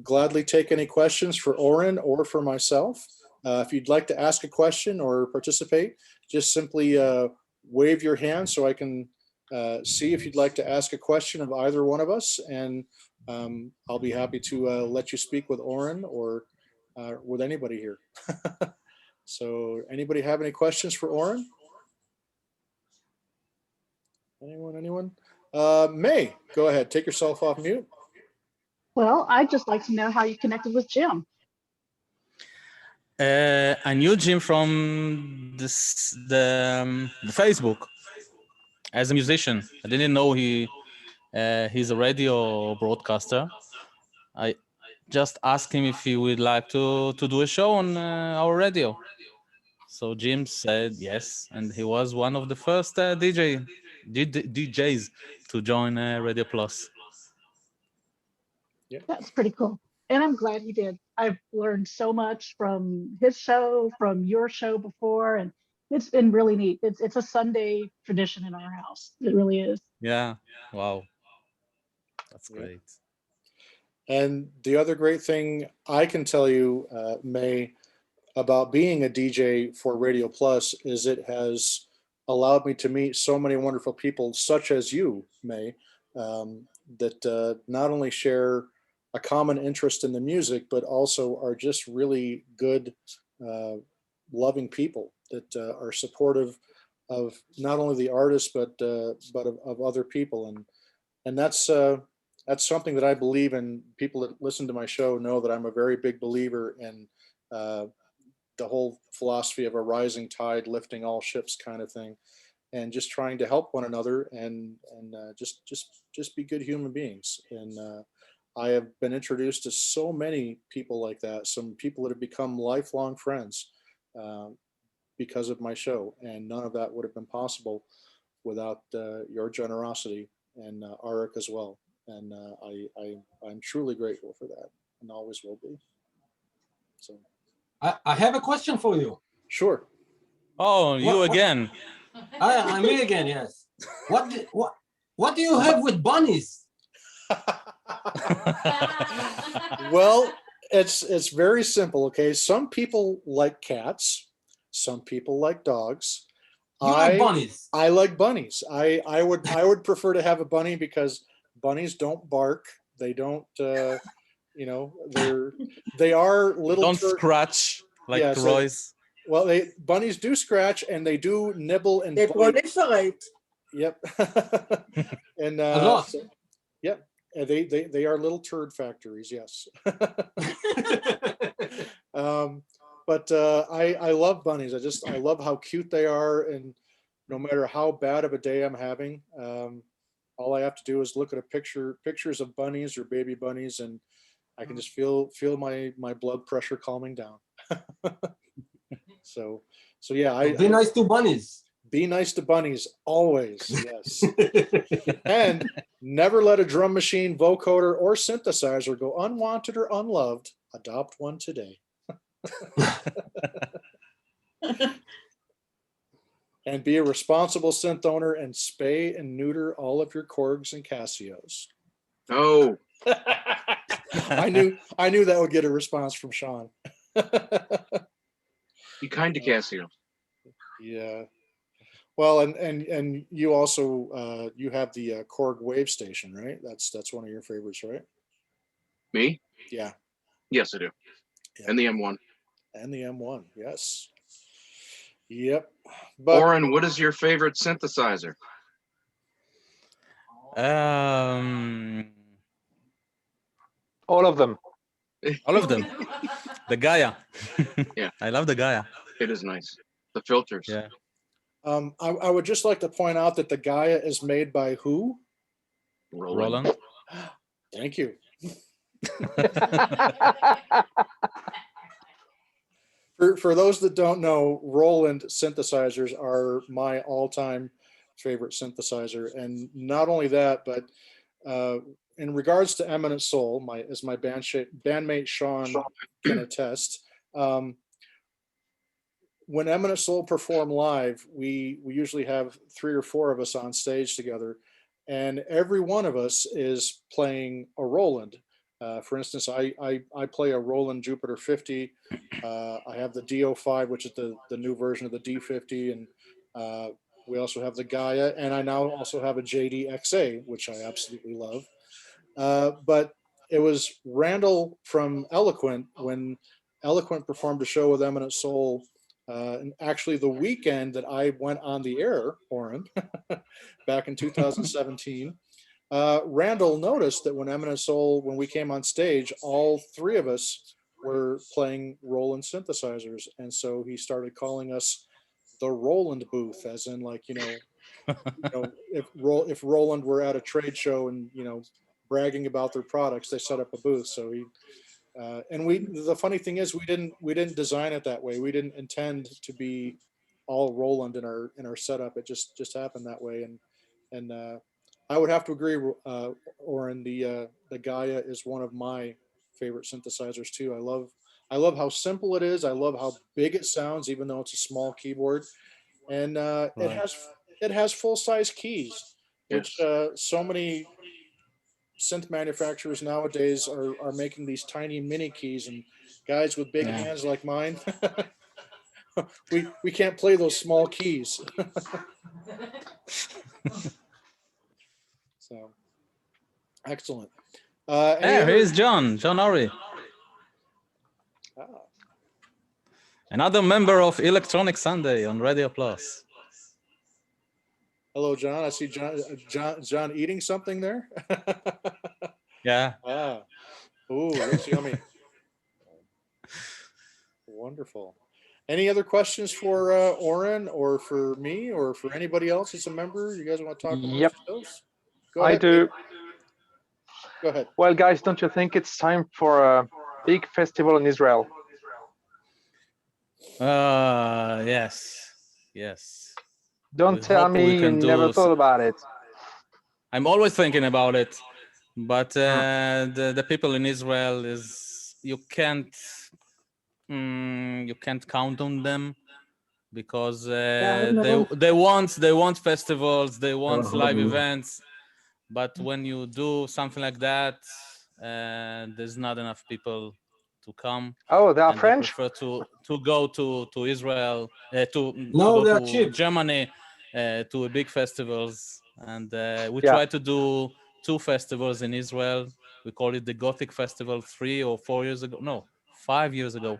gladly take any questions for Oren or for myself. If you'd like to ask a question or participate, just simply wave your hand so I can see if you'd like to ask a question of either one of us, and I'll be happy to let you speak with Oren or with anybody here. So anybody have any questions for Oren? Anyone? May, go ahead. Take yourself off mute. Well, I'd just like to know how you connected with Jim. I knew Jim from the Facebook as a musician. I didn't know he's a radio broadcaster. I just asked him if he would like to do a show on our radio. So Jim said yes, and he was one of the first DJs to join Radio Plus. Yeah. That's pretty cool. And I'm glad he did. I've learned so much from his show, from your show before, and it's been really neat. It's a Sunday tradition in our house. It really is. Yeah. Wow. That's great. And the other great thing I can tell you, May, about being a DJ for Radio Plus is it has allowed me to meet so many wonderful people, such as you, May, that not only share a common interest in the music, but also are just really good, loving people that are supportive of not only the artists, but of other people. And that's something that I believe in. People that listen to my show know that I'm a very big believer in the whole philosophy of a rising tide lifting all ships kind of thing, and just trying to help one another and just be good human beings. And I have been introduced to so many people like that, some people that have become lifelong friends because of my show, and none of that would have been possible without your generosity, and Arik as well. And I'm truly grateful for that, and always will be. So I have a question for you. Sure. Oh, you again. I'm me again, yes. What do you have with bunnies? Well, it's very simple, okay? Some people like cats, some people like dogs. You like bunnies. I like bunnies. I would prefer to have a bunny because bunnies don't bark. They don't they are little Don't scratch like Royce. Well, bunnies do scratch, and they do nibble and They bite. proliferate. Yep. And a lot. So, yep. And they are little turd factories, yes. But I love bunnies. I love how cute they are, and no matter how bad of a day I'm having, all I have to do is look at pictures of bunnies or baby bunnies, and I can just feel my blood pressure calming down. So yeah, Be nice to bunnies. Be nice to bunnies always. Yes. And never let a drum machine, vocoder, or synthesizer go unwanted or unloved. Adopt one today. And be a responsible synth owner and spay and neuter all of your Korgs and Casios. Oh. I knew that would get a response from Sean. Be kind to Casio. Yeah. Well, and you also you have the Korg Wave Station, right? That's one of your favorites, right? Me? Yeah. Yes, I do. Yeah. And the M1. And the M1, yes. Yep. But Oren, what is your favorite synthesizer? All of them. All of them. The Gaia. Yeah. I love the Gaia. It is nice. The filters. Yeah. I would just like to point out that the Gaia is made by who? Roland. Thank you. For those that don't know, Roland synthesizers are my all-time favorite synthesizer, and not only that, but in regards to Eminent Soul, as my bandmate Sean can attest, when Eminent Soul perform live, we usually have 3 or 4 of us on stage together, and every one of us is playing a Roland. For instance, I play a Roland Jupiter 50. I have the DO5, which is the new version of the D50, and we also have the Gaia, and I now also have a JD XA, which I absolutely love. But it was Randall from Eloquent, when Eloquent performed a show with Eminent Soul, and actually the weekend that I went on the air, Oren, back in 2017. Randall noticed that when Eminent Soul, when we came on stage, all 3 of us were playing Roland synthesizers, and so he started calling us the Roland booth, as in, like, if Roland were at a trade show and bragging about their products, they set up a booth. So he and the funny thing is, we didn't design it that way. We didn't intend to be all Roland in our setup. It just happened that way, and I would have to agree, Oren. The Gaia is one of my favorite synthesizers too. I love how simple it is. I love how big it sounds, even though it's a small keyboard, and it has full size keys, which so many synth manufacturers nowadays are making these tiny mini keys, and guys with big hands like mine, we can't play those small keys. So excellent. Here's John Ori. Another member of Electronic Sunday on Radio Plus. Hello, John. I see John eating something there. Yeah. Ooh, looks yummy. Wonderful. Any other questions for Oren or for me or for anybody else that's a member? You guys want to talk about yourselves? Go ahead. I do. Go ahead. Well, guys, don't you think it's time for a big festival in Israel? Yes. Don't tell me you never thought about it. I'm always thinking about it, but the people in Israel you can't count on them, because they want festivals, they want live events, but when you do something like that, there's not enough people to come. Oh, they are French? They prefer to go to Israel, to they're cheap. Germany, to big festivals. And we try to do 2 festivals in Israel. We call it the Gothic Festival 3 or 4 years ago. No, 5 years ago.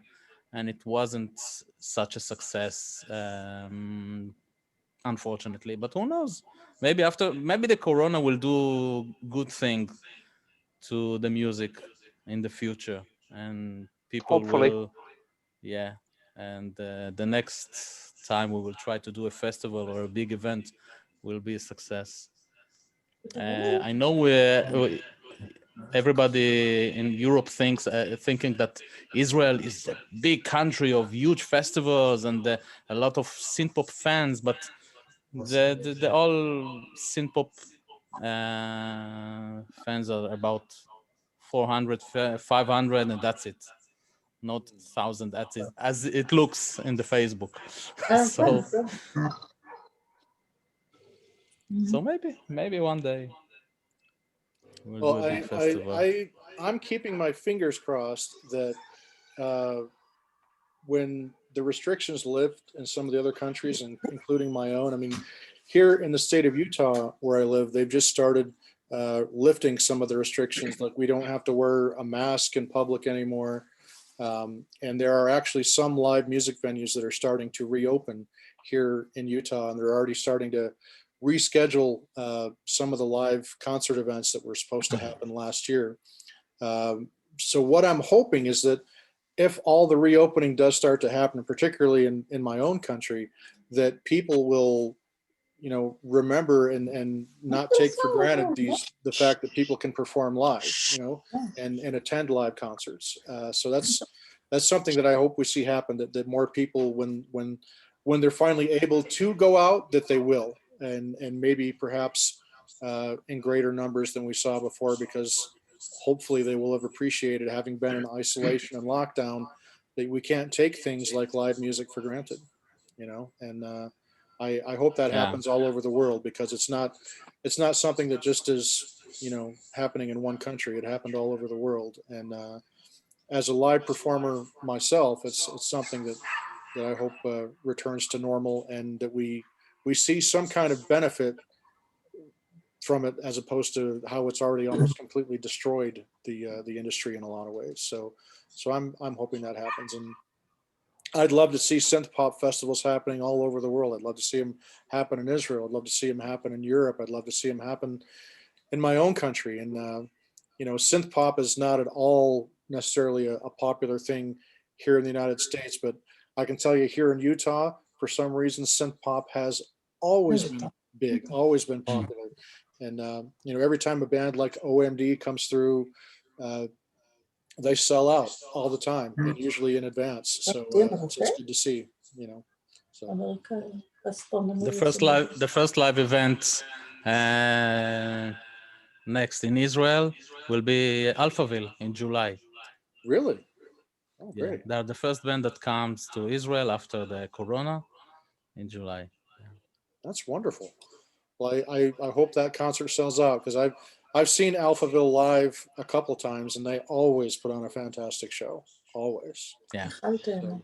And it wasn't such a success, unfortunately. But who knows? Maybe the Corona will do good thing to the music in the future, and people will, and the next time we will try to do a festival or a big event will be a success. I know everybody in Europe thinking that Israel is a big country of huge festivals and a lot of synth-pop fans, but the all synth-pop fans are about 400, 500, and that's it. Not 1,000 as it looks in the Facebook. So maybe one day we'll do a big festival. I'm keeping my fingers crossed that when the restrictions lift in some of the other countries, including my own, I mean, here in the state of Utah, where I live, they've just started lifting some of the restrictions. Like we don't have to wear a mask in public anymore. And there are actually some live music venues that are starting to reopen here in Utah, and they're already starting to reschedule some of the live concert events that were supposed to happen last year. So what I'm hoping is that if all the reopening does start to happen, particularly in my own country, that people will, remember and not take for granted the fact that people can perform live, and attend live concerts. So that's something that I hope we see happen, that more people, when they're finally able to go out, that they will, and maybe perhaps in greater numbers than we saw before, because hopefully they will have appreciated, having been in isolation and lockdown, that we can't take things like live music for granted, and I hope that happens all over the world, because it's not something that just is, happening in one country. It happened all over the world. And as a live performer myself, it's something that I hope returns to normal, and that we see some kind of benefit from it, as opposed to how it's already almost completely destroyed the industry in a lot of ways. So I'm hoping that happens, and I'd love to see synth-pop festivals happening all over the world. I'd love to see them happen in Israel. I'd love to see them happen in Europe. I'd love to see them happen in my own country. And synth-pop is not at all necessarily a popular thing here in the United States, but I can tell you, here in Utah, for some reason, synth-pop has always been big, always been popular. And every time a band like OMD comes through, they sell out all the time, and usually in advance. So it's good to see, So the first live event next in Israel will be Alphaville in July. Really? Oh, great. Yeah, they're the first band that comes to Israel after the Corona in July. That's wonderful. Well, I hope that concert sells out, because I've seen Alphaville live a couple times, and they always put on a fantastic show. Always. Yeah. So,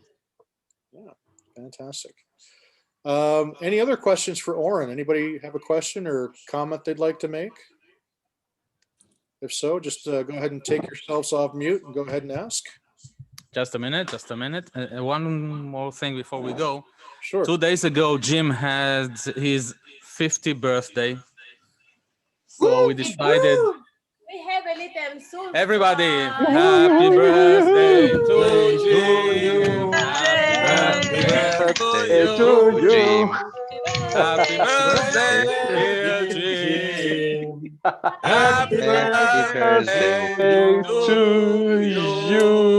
yeah, fantastic. Any other questions for Oren? Anybody have a question or comment they'd like to make? If so, just go ahead and take yourselves off mute and go ahead and ask. Just a minute. One more thing before we go. Sure. 2 days ago, Jim had his 50th birthday. So we decided. We have a little soul. Everybody, happy birthday to you. Happy birthday to you. Happy birthday, dear Jim. Happy birthday to you.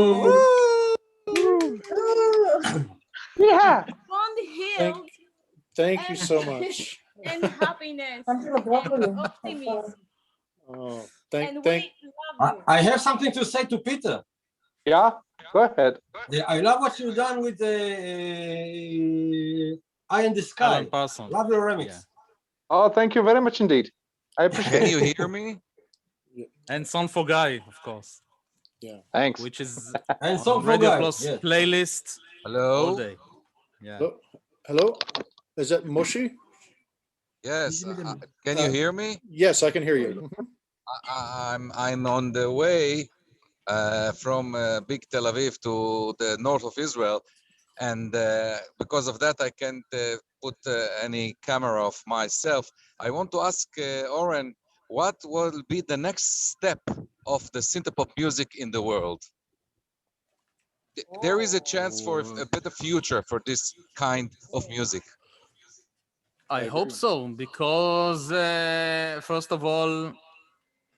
Yeah. On the hill. Thank you so much. And happiness and optimism. Oh, I have something to say to Peter. Yeah, go ahead. I love what you've done with the Eye in the Sky. Love your remix. Yeah. Oh, thank you very much indeed. I appreciate it. Can you hear me? And Song for Guy, of course. Yeah. Thanks. Which is and Song for Radio Guy. Plus Yes. playlist. Hello. All day. Yeah. Hello. Is that Moshi? Yes. Can you hear me? Yes, I can hear you. I'm on the way from Big Tel Aviv to the north of Israel, and because of that, I can't put any camera of myself. I want to ask Oren, what will be the next step of the synth-pop music in the world? There is a chance for a better future for this kind of music. I hope so, because first of all,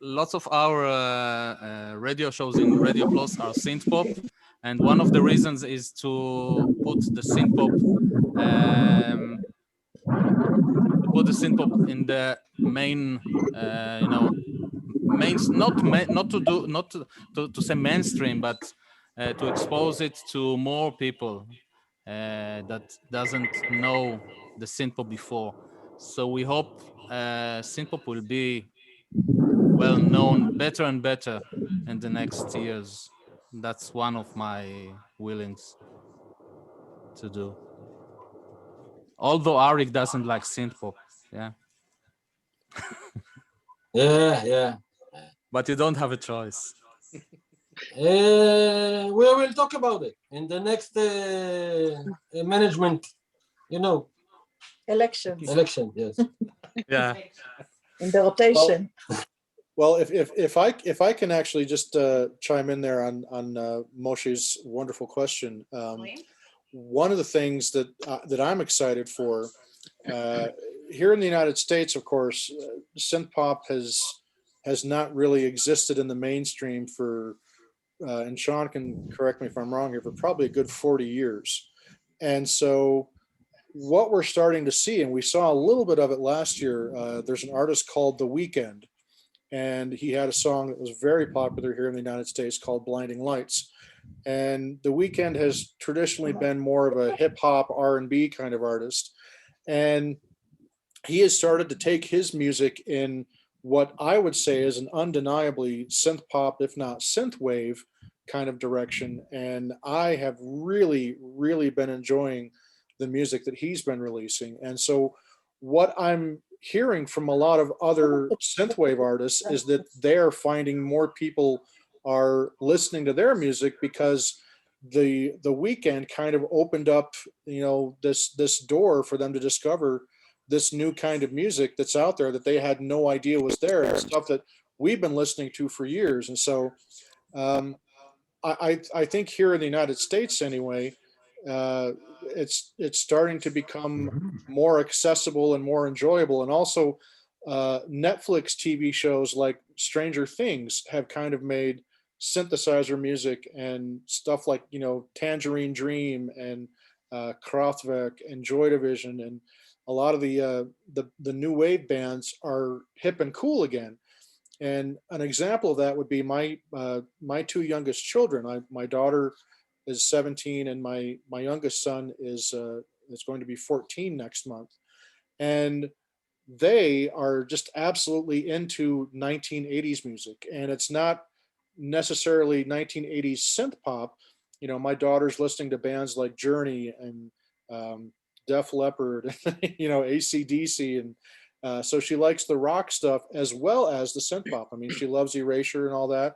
lots of our radio shows in Radio Plus are synth-pop, and one of the reasons is to put the synth-pop in the main, not to say mainstream, but to expose it to more people that doesn't know the synth-pop before. So we hope synth-pop will be well known better and better in the next years. That's one of my willings to do. Although Arik doesn't like synth-pop, yeah. Yeah. But you don't have a choice. We will talk about it in the next management, Elections. election. Yes. Yeah. In the rotation. Well, if I can actually just chime in there on Moshe's wonderful question, one of the things that I'm excited for here in the United States, of course, synth-pop has not really existed in the mainstream for, and Sean can correct me if I'm wrong here, for probably a good 40 years. And so what we're starting to see, and we saw a little bit of it last year, there's an artist called The Weeknd, and he had a song that was very popular here in the United States called Blinding Lights. And The Weeknd has traditionally been more of a hip hop R&B kind of artist. And he has started to take his music in what I would say is an undeniably synth pop, if not synth wave kind of direction. And I have really, really been enjoying the music that he's been releasing. And so what I'm hearing from a lot of other synthwave artists is that they're finding more people are listening to their music because the Weeknd kind of opened up, this door for them to discover this new kind of music that's out there that they had no idea was there, and stuff that we've been listening to for years. And so I think here in the United States anyway, it's starting to become more accessible and more enjoyable. And also Netflix TV shows like Stranger Things have kind of made synthesizer music and stuff like, Tangerine Dream and Kraftwerk and Joy Division, and a lot of the new wave bands are hip and cool again. And an example of that would be my two youngest children. My daughter is 17 and my youngest son is going to be 14 next month. And they are just absolutely into 1980s music. And it's not necessarily 1980s synth pop. My daughter's listening to bands like Journey and Def Leppard, AC/DC, and so she likes the rock stuff as well as the synth pop. I mean, she loves Erasure and all that.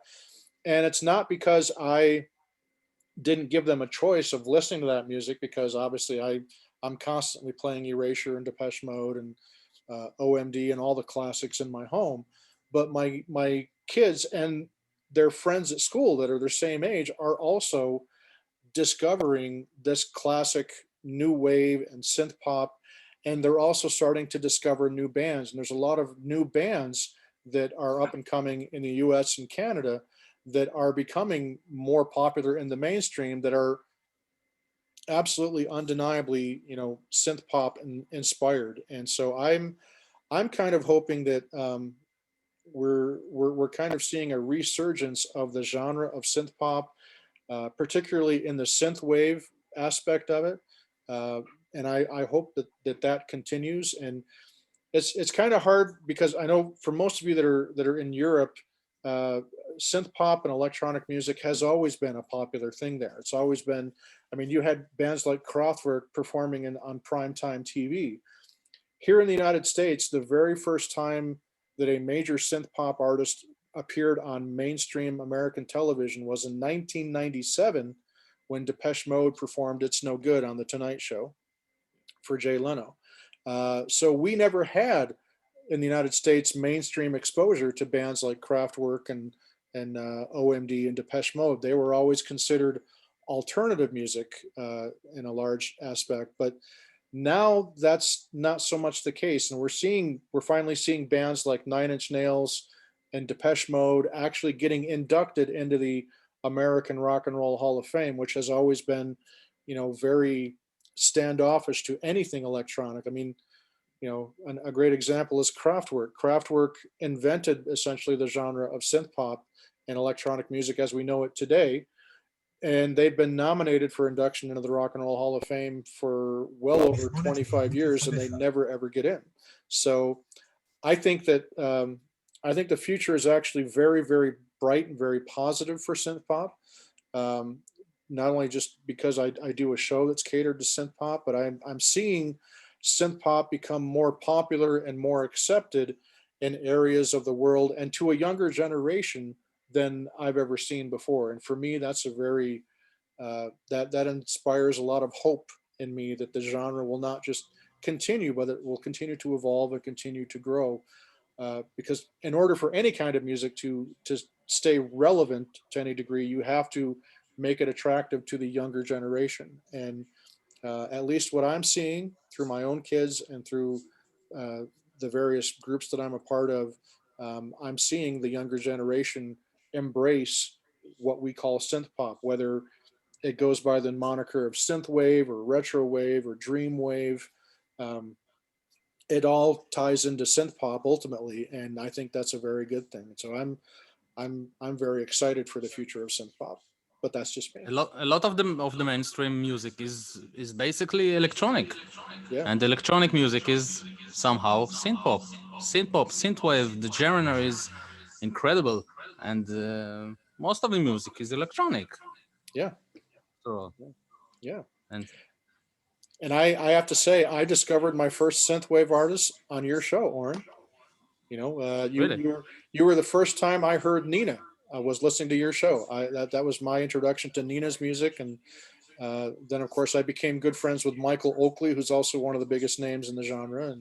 And it's not because I didn't give them a choice of listening to that music, because obviously I'm constantly playing Erasure and Depeche Mode and OMD and all the classics in my home. But my kids and their friends at school that are their same age are also discovering this classic new wave and synth pop, and they're also starting to discover new bands. And there's a lot of new bands that are up and coming in the US and Canada that are becoming more popular in the mainstream, that are absolutely undeniably, synth pop inspired. And so I'm kind of hoping that we're kind of seeing a resurgence of the genre of synth pop, particularly in the synth wave aspect of it. And I hope that continues. And it's kind of hard because I know for most of you that are in Europe, synth pop and electronic music has always been a popular thing there. It's always been, I mean, you had bands like Kraftwerk performing on primetime TV. Here in the United States, the very first time that a major synth pop artist appeared on mainstream American television was in 1997 when Depeche Mode performed It's No Good on The Tonight Show for Jay Leno. So we never had in the United States mainstream exposure to bands like Kraftwerk and OMD and Depeche Mode. They were always considered alternative music in a large aspect, but now that's not so much the case. And we're finally seeing bands like 9 Inch Nails and Depeche Mode actually getting inducted into the American Rock and Roll Hall of Fame, which has always been, very standoffish to anything electronic. I mean, a great example is Kraftwerk. Kraftwerk invented essentially the genre of synth pop and electronic music as we know it today. And they've been nominated for induction into the Rock and Roll Hall of Fame for well over 25 years, and they never ever get in. So I think that the future is actually very, very bright and very positive for synth pop. Not only just because I do a show that's catered to synth pop, but I'm seeing synth pop become more popular and more accepted in areas of the world and to a younger generation than I've ever seen before. And for me, that's a very that inspires a lot of hope in me that the genre will not just continue, but it will continue to evolve and continue to grow. Because in order for any kind of music to stay relevant to any degree, you have to make it attractive to the younger generation. And at least what I'm seeing through my own kids and through the various groups that I'm a part of, I'm seeing the younger generation embrace what we call synth pop, whether it goes by the moniker of synth wave or retro wave or dream wave. It all ties into synth pop ultimately, and I think that's a very good thing. So I'm very excited for the future of synth pop. But that's just me. A lot of the mainstream music is basically electronic, Yeah. and electronic music is somehow synth pop, synth wave. The genre is incredible, and most of the music is electronic. Yeah. So yeah. And I have to say, I discovered my first synthwave artist on your show, Oren. Really? You were the first time I heard Nina. I was listening to your show. That was my introduction to Nina's music, and then of course I became good friends with Michael Oakley, who's also one of the biggest names in the genre,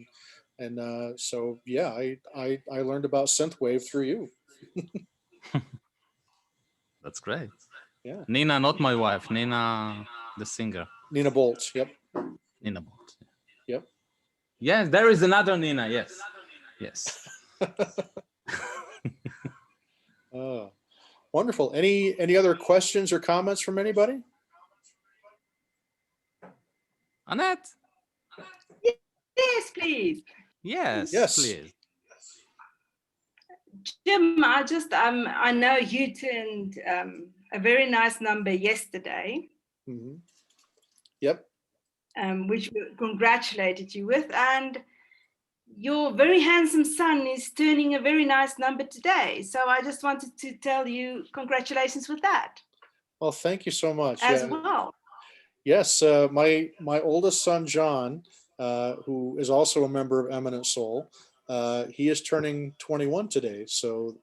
and so yeah, I learned about synthwave through you. That's great. Yeah. Nina, not my wife. Nina, the singer. Nina Bolt. Yep. Nina Bolt. Yep. Yes, there is another Nina. Yes. Yes. Wonderful. Any other questions or comments from anybody? Annette? Yes, please. Yes, Yes. please. Jim, I know you turned a very nice number yesterday. Mm-hmm. Yep. Which we congratulated you with, and your very handsome son is turning a very nice number today. So I just wanted to tell you congratulations with that. Well, thank you so much. As well. Yes, my oldest son John, who is also a member of Eminent Soul, he is turning 21 today. So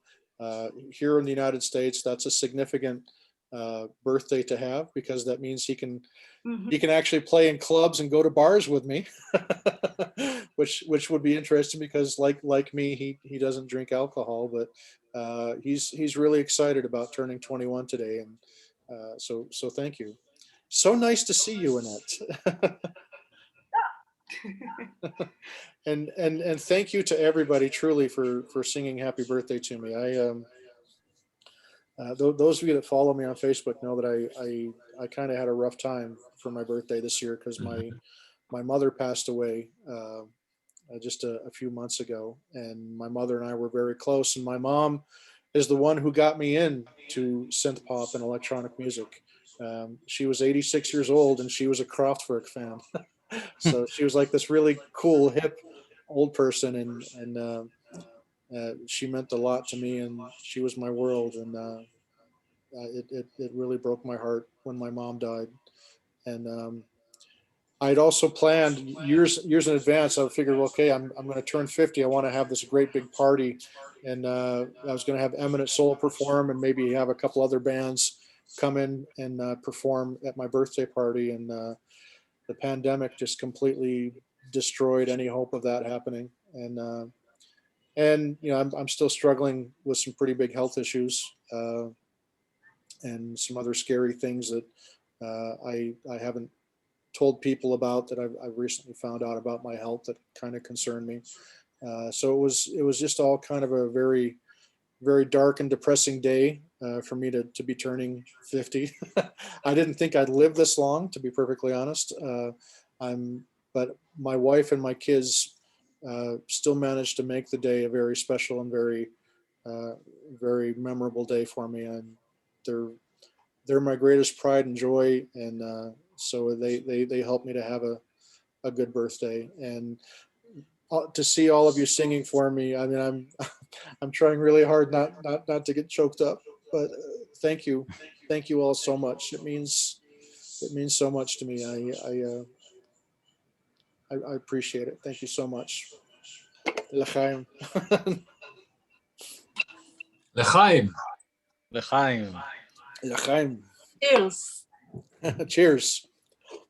here in the United States, that's a significant birthday to have, because that means he can actually play in clubs and go to bars with me, which would be interesting, because like me, he doesn't drink alcohol, but he's really excited about turning 21 today, and so thank you. So nice to see you, Annette. and thank you to everybody truly for singing happy birthday to me. Those of you that follow me on Facebook know that I kind of had a rough time for my birthday this year, because my mother passed away just a few months ago, and my mother and I were very close, and my mom is the one who got me into synth pop and electronic music. She was 86 years old, and she was a Kraftwerk fan. So she was like this really cool, hip, old person, and she meant a lot to me, and she was my world. And it really broke my heart when my mom died. And I'd also planned years in advance. I figured, well, okay, I'm going to turn 50. I want to have this great big party, and I was going to have Eminent Soul perform, and maybe have a couple other bands come in and perform at my birthday party. And the pandemic just completely destroyed any hope of that happening. And I'm still struggling with some pretty big health issues and some other scary things that I haven't told people about, that I've recently found out about my health, that kind of concern me. So it was just all kind of a very very dark and depressing day for me to be turning 50. I didn't think I'd live this long, to be perfectly honest. But my wife and my kids still managed to make the day a very special and very memorable day for me. And they're my greatest pride and joy. And so they helped me to have a good birthday. And to see all of you singing for me, I mean, I'm trying really hard not to get choked up, but thank you all so much. It means so much to me. I appreciate it. Thank you so much. L'chaim. L'chaim. L'chaim. L'chaim. Cheers. Cheers.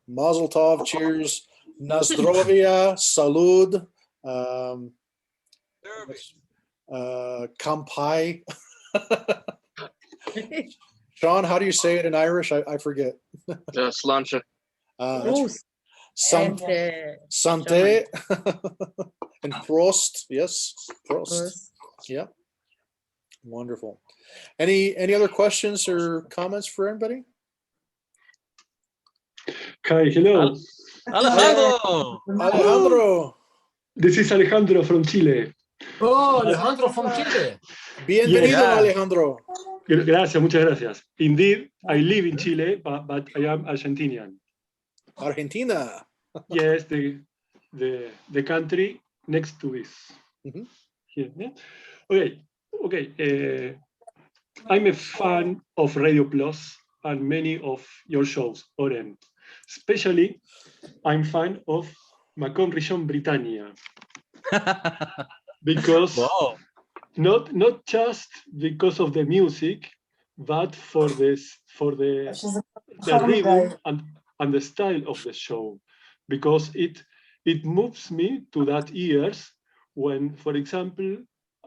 Mazel tov. Cheers. Nazdrovia. Salud. Kampai. Sean, how do you say it in Irish? I forget. Sláinte. Sante and Prost. Yes, Prost. Yeah. Wonderful. Any other questions or comments for anybody? Hi, hello. Alejandro. Alejandro. This is Alejandro from Chile. Oh, Alejandro from Chile. Bienvenido, Alejandro. Gracias, muchas gracias. Indeed, I live in Chile, but I am Argentinian. Argentina. Yes, the country next to this. Mm-hmm. Here, yeah? Okay. I'm a fan of Radio Plus and many of your shows, Oren. Especially, I'm fan of Macon Region Britannia. Because not just because of the music, but for the rhythm and the style of the show, because it moves me to that years when, for example,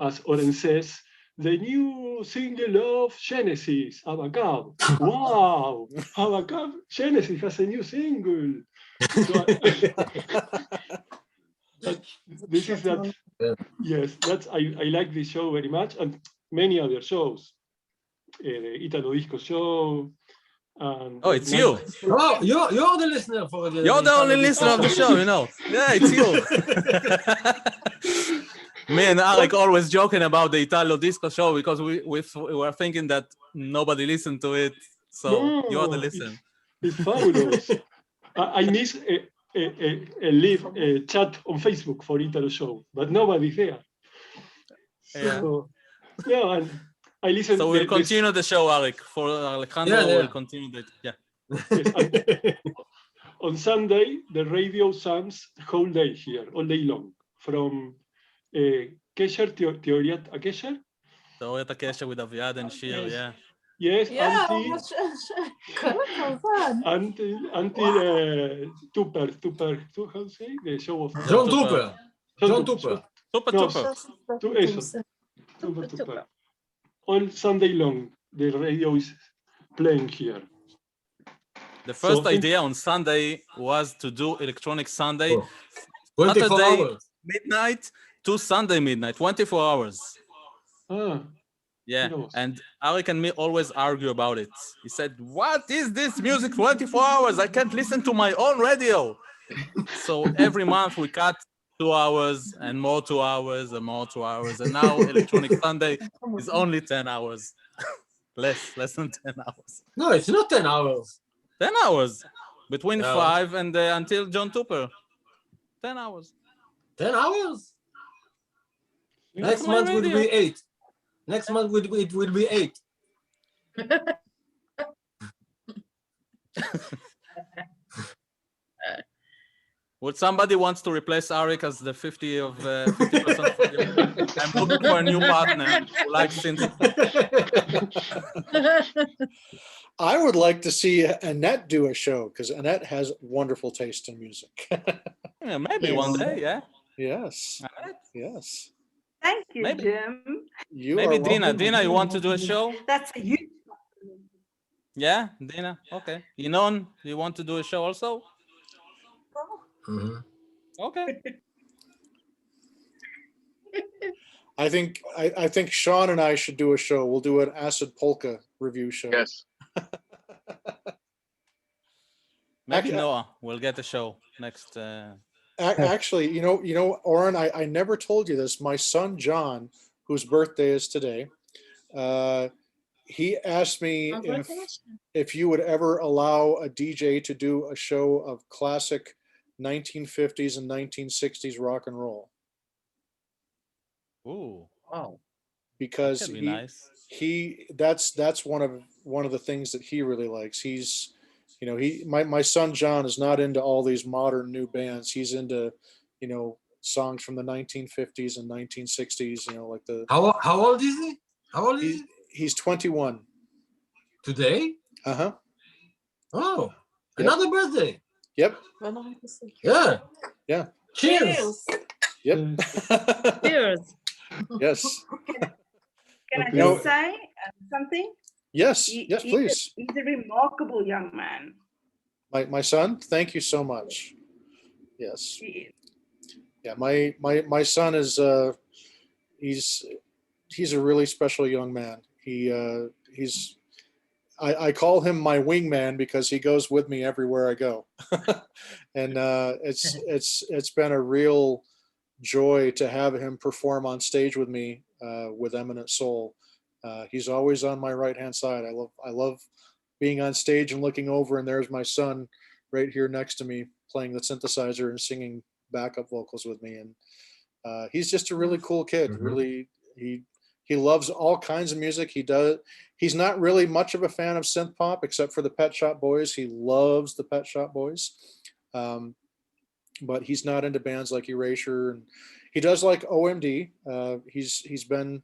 as Oren says, the new single of Genesis, Abacab. Wow, Abacab, Genesis has a new single. So this is that. Yes, I like this show very much, and many other shows. The Italo Disco Show. And it's you. Oh, you're the listener for the. You're the only listener of the show, you know. Yeah, it's you. Me and Alec always joking about the Italo Disco Show because we were thinking that nobody listened to it. So you're the listener. It's fabulous. I miss a chat on Facebook for Italo Show, but nobody's there. So, yeah, and I listen. So we'll continue the show, Alec. For Alejandro, we'll continue that. Yeah. Yes, on Sunday, the radio sounds the whole day here, all day long, from Kesher, Teoriat Kesher. Teoriat Kesher with Aviad and Shir, yeah. Yes, until Tupper, how to say? The show of John Tupper. John Tupper. Tupper. All Sunday long, the radio is playing here. The first idea on Sunday was to do Electronic Sunday, 24 Saturday hours. midnight to Sunday midnight, 24 hours. Yeah, and Alec and me always argue about it. He said, what is this music 24 hours? I can't listen to my own radio. So every month we cut 2 hours and more 2 hours and more 2 hours. And now Electronic Sunday is only 10 hours. less than 10 hours. No, it's not 10 hours. 10 hours. Between 5 and until John Tupper. 10 hours. 10 hours? Next month will be 8. Next month it will be 8. Would somebody wants to replace Arik as the 50%? I'm looking for a new partner who likes synth. I would like to see Annette do a show because Annette has wonderful taste in music. Yeah, maybe one day, yeah. Yes. Yes. Thank you, Maybe. Jim. Maybe Dina. Dina, you want to do a show? That's a huge. Yeah, Dina. Okay. Inon, you want to do a show also? Mm-hmm. Okay. I think Sean and I should do a show. We'll do an acid polka review show. Yes. Maybe Noah will get a show next. Actually, you know, Oren, I never told you this. My son John, whose birthday is today, he asked me if you would ever allow a DJ to do a show of classic 1950s and 1960s rock and roll. Ooh, wow! Because that'd be nice. That's one of the things that he really likes. He's, you know, my son John is not into all these modern new bands. He's into, you know, songs from the 1950s and 1960s. You know, like the. How old is he? How old is he? He's 21. Today? Uh-huh. Oh, another birthday. Yep. Yeah. Yeah. Cheers. Yep. Cheers. Yes. Can I just say something? Yes. Yes, please. He's a remarkable young man. My son, thank you so much. Yes. Yeah, my son is he's a really special young man. He's I call him my wingman because he goes with me everywhere I go. And it's been a real joy to have him perform on stage with me with Eminent Soul. He's always on my right hand side. I love being on stage and looking over, and there's my son right here next to me playing the synthesizer and singing backup vocals with me. And he's just a really cool kid. Mm-hmm. Really, he loves all kinds of music. He's not really much of a fan of synth pop except for the Pet Shop Boys. He loves the Pet Shop Boys. But he's not into bands like Erasure, and he does like OMD. He's been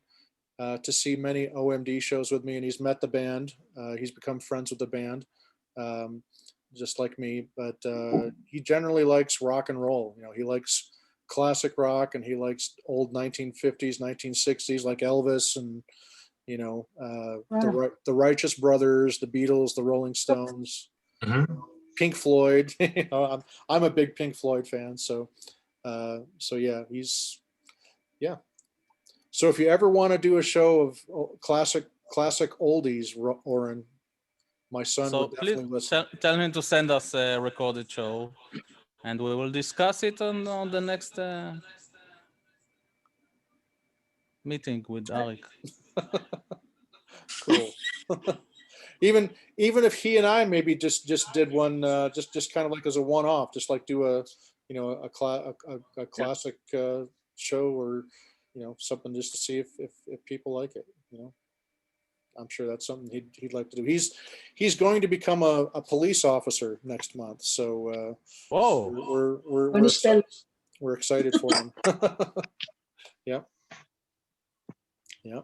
to see many OMD shows with me, and he's met the band. He's become friends with the band, just like me. But he generally likes rock and roll. You know, he likes classic rock, and he likes old 1950s, 1960s, like Elvis, and you know, the Righteous Brothers, the Beatles, the Rolling Stones. Mm-hmm. Pink Floyd. You know, I'm a big Pink Floyd fan, so yeah, yeah. So if you ever want to do a show of classic oldies, Oren, my son will definitely listen. Tell him to send us a recorded show, and we will discuss it on the next meeting with Arik. Cool. Even if he and I maybe just did one, just kind of like as a one-off, just like do a, you know, a classic show, or you know, something just to see if people like it. You know, I'm sure that's something he'd like to do. He's going to become a police officer next month, so whoa, we're excited for him. Yeah. Yeah.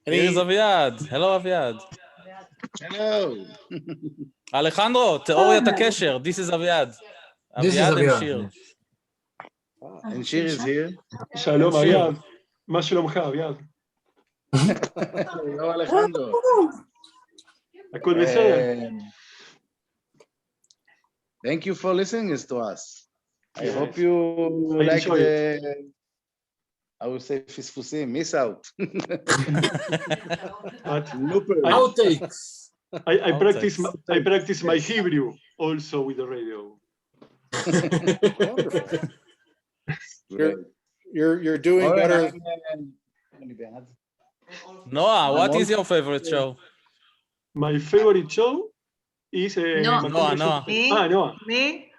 Here's Aviad. Hello, Aviad. Hello. Alejandro, תיאוריית הקשר. This is Aviad. Aviad and Shir. And Shir is here. Shalom, Aviad. מה שלומך, אביעד? Hello, Alejandro. הכל בסדר. Thank you for listening to us. I Yes. hope you like the, I will say fisfusim, miss out. Outtakes. I practice my Hebrew also with the radio. You're doing better. Noah, what is your favorite show? My favorite show is Noah. Noah. Me?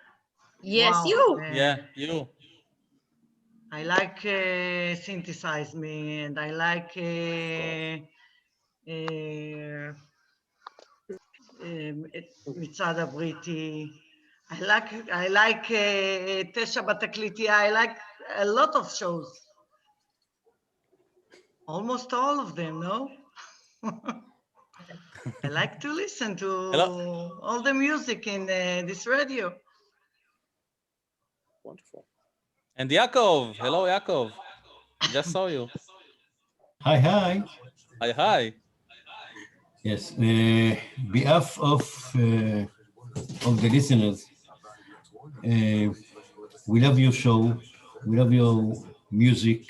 Yes, Wow. you. Yeah, you. I like Synthesize Me, and I like מצעד הבריטי. I like תשע בתקליטייה. I like a lot of shows. Almost all of them, no? I like to listen to all the music in this radio. Wonderful. And Yaakov. Hello, Yaakov. Just saw you. Hi. Hi. Yes, behalf of the listeners, we love your show, we love your music,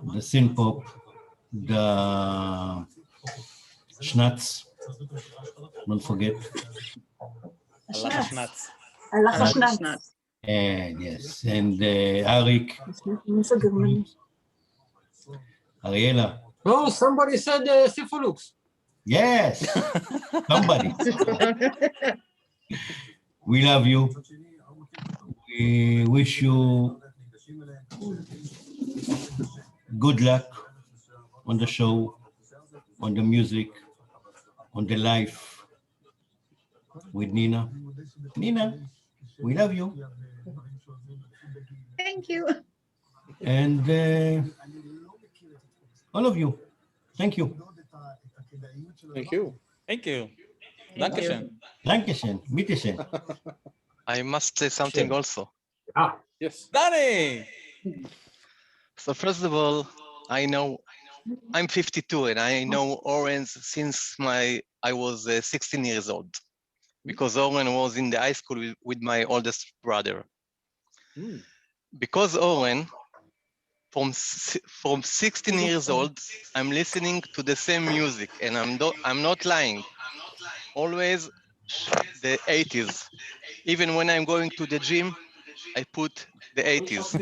the Synth-Pop, the Schnatz, don't forget. Schnatz. And yes, and Arik, Ariela. Oh, somebody said Sypholux. Yes, somebody. We love you. We wish you good luck on the show, on the music, on the life with Nina. Nina, we love you. Thank you. And all of you, thank you. Thank you. Thank you. Thank you. Dankeschön. Dankeschön. Bitteschön. I must say something also. Ah, yes. Danny! So first of all, I know I'm 52 and I know Oren since I was 16 years old, because Oren was in the high school with my oldest brother. Because Oren, from 16 years old, I'm listening to the same music, and I'm not lying. Always the 80s. Even when I'm going to the gym, I put the 80s.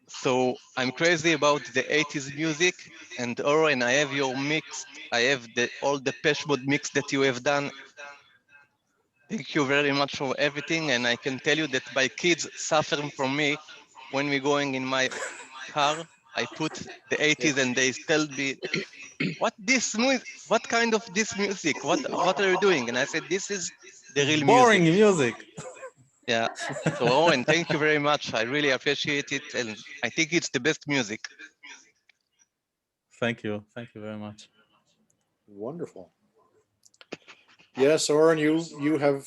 So I'm crazy about the 80s music, and Oren, I have your mix. I have all the Peshmod mix that you have done. Thank you very much for everything, and I can tell you that my kids suffering from me when we're going in my car. I put the 80s, and they tell me, "What kind of this music? What are you doing?" And I said, "This is the real Boring music." music. Yeah. So Owen, thank you very much. I really appreciate it, and I think it's the best music. Thank you. Thank you very much. Wonderful. Yes, Oren, you have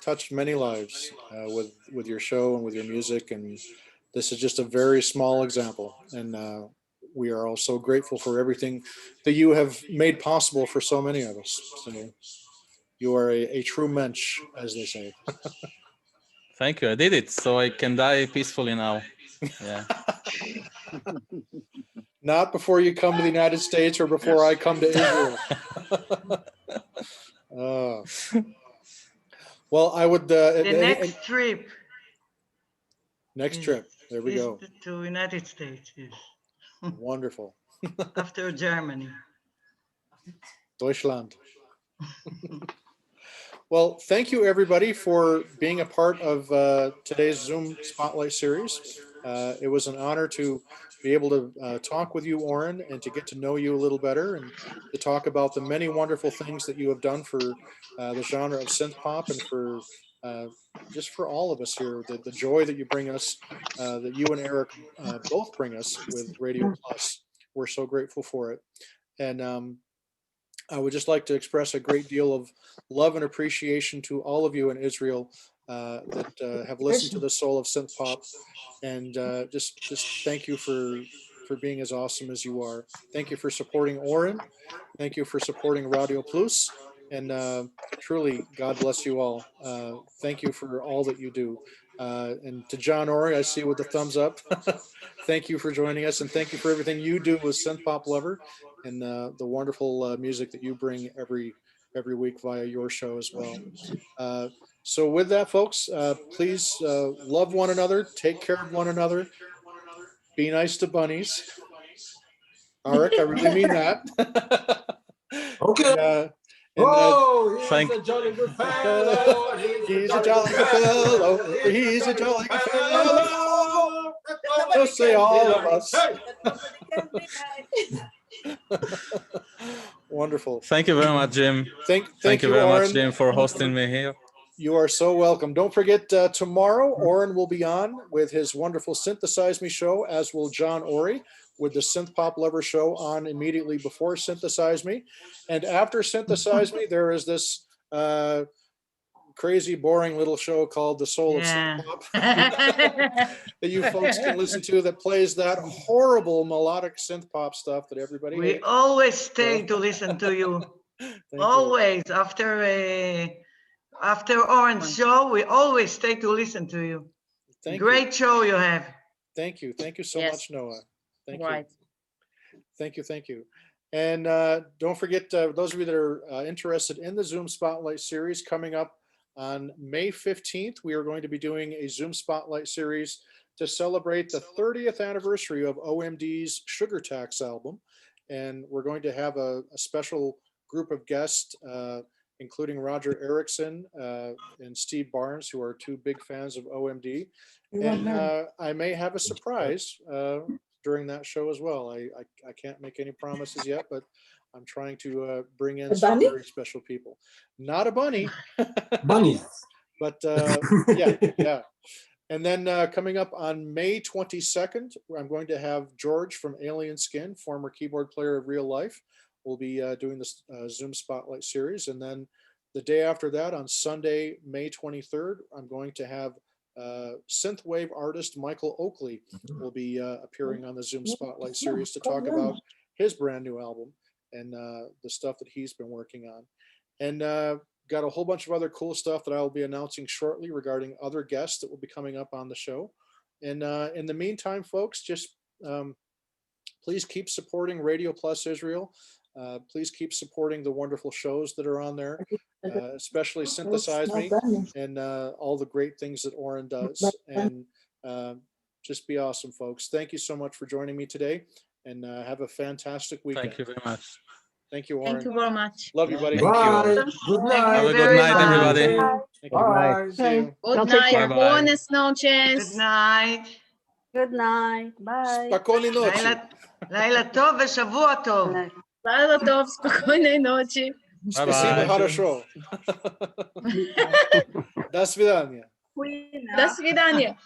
touched many lives with your show and with your music, and this is just a very small example. And we are all so grateful for everything that you have made possible for so many of us. So you are a true mensch, as they say. Thank you. I did it, so I can die peacefully now. Yeah. Not before you come to the United States or before I come to Israel. Well, I would. The next trip. Next trip. There we go. To United States. Yes. Wonderful. After Germany. Deutschland. Well, thank you everybody for being a part of today's Zoom Spotlight series. It was an honor to be able to talk with you, Oren, and to get to know you a little better, and to talk about the many wonderful things that you have done for the genre of synth pop, and for just for all of us here, the joy that you bring us, that you and Eric both bring us with Radio Plus. We're so grateful for it. And I would just like to express a great deal of love and appreciation to all of you in Israel that have listened to the Soul of Synth-Pop, and just thank you for being as awesome as you are. Thank you for supporting Oren. Thank you for supporting Radio Plus, and truly, God bless you all. Thank you for all that you do. And to John Ori, I see with the thumbs up. Thank you for joining us, and thank you for everything you do with Synth-Pop Lover, and the wonderful music that you bring every week via your show as well. So with that, folks, please love one another, take care of one another, be nice to bunnies. Arik, I really mean that. Okay. Thank He's a jolly good fellow. He's a jolly good fellow. He's a jolly good fellow. So say all of us. Wonderful. Thank you very much, Jim. Thank you you, very Oren. much, Jim, for hosting me here. You are so welcome. Don't forget, tomorrow, Oren will be on with his wonderful Synthesize Me show, as will John Ori, with the Synth-Pop Lover show on immediately before Synthesize Me. And after Synthesize Me, there is this crazy, boring little show called The Soul of Synth-Pop that you folks can listen to, that plays that horrible melodic synth-pop stuff that everybody We hates. always stay to listen to you. Always. After Orange show, we always stay to listen to you. Thank Great you. show you have. Thank you. Thank you so much, Noah. Thank you. Thank you. Thank you. And don't forget, those of you that are interested in the Zoom Spotlight series coming up on May 15th, we are going to be doing a Zoom Spotlight series to celebrate the 30th anniversary of OMD's Sugar Tax album. And we're going to have a special group of guests, including Roger Erickson and Steve Barnes, who are two big fans of OMD. And I may have a surprise during that show as well. I can't make any promises yet, but I'm trying to bring in some very special people. Not a bunny. Bunny. But yeah. And then coming up on May 22nd, I'm going to have George from Alien Skin, former keyboard player of Real Life. We'll be doing this Zoom Spotlight series. And then the day after that, on Sunday, May 23rd, I'm going to have synthwave artist Michael Oakley will be appearing on the Zoom Spotlight series to talk about his brand new album and the stuff that he's been working on. And got a whole bunch of other cool stuff that I will be announcing shortly regarding other guests that will be coming up on the show. And in the meantime, folks, just please keep supporting Radio Plus Israel. Please keep supporting the wonderful shows that are on there, especially Synthesize Me and all the great things that Oren does. And just be awesome, folks. Thank you so much for joining me today, and have a fantastic weekend. Thank you very much. Thank you, Oren. Thank you very much. Love you, buddy. Bye. Good night. Have a good night, everybody. Bye. See you. Good night. Bye-bye. Buenas noches. Good night. Good night. Bye. Spokojnej nocy. לילה טוב ושבוע טוב. Liלה tov, spokojnej noči. Спасибо, хорошо. До свидания. До свидания.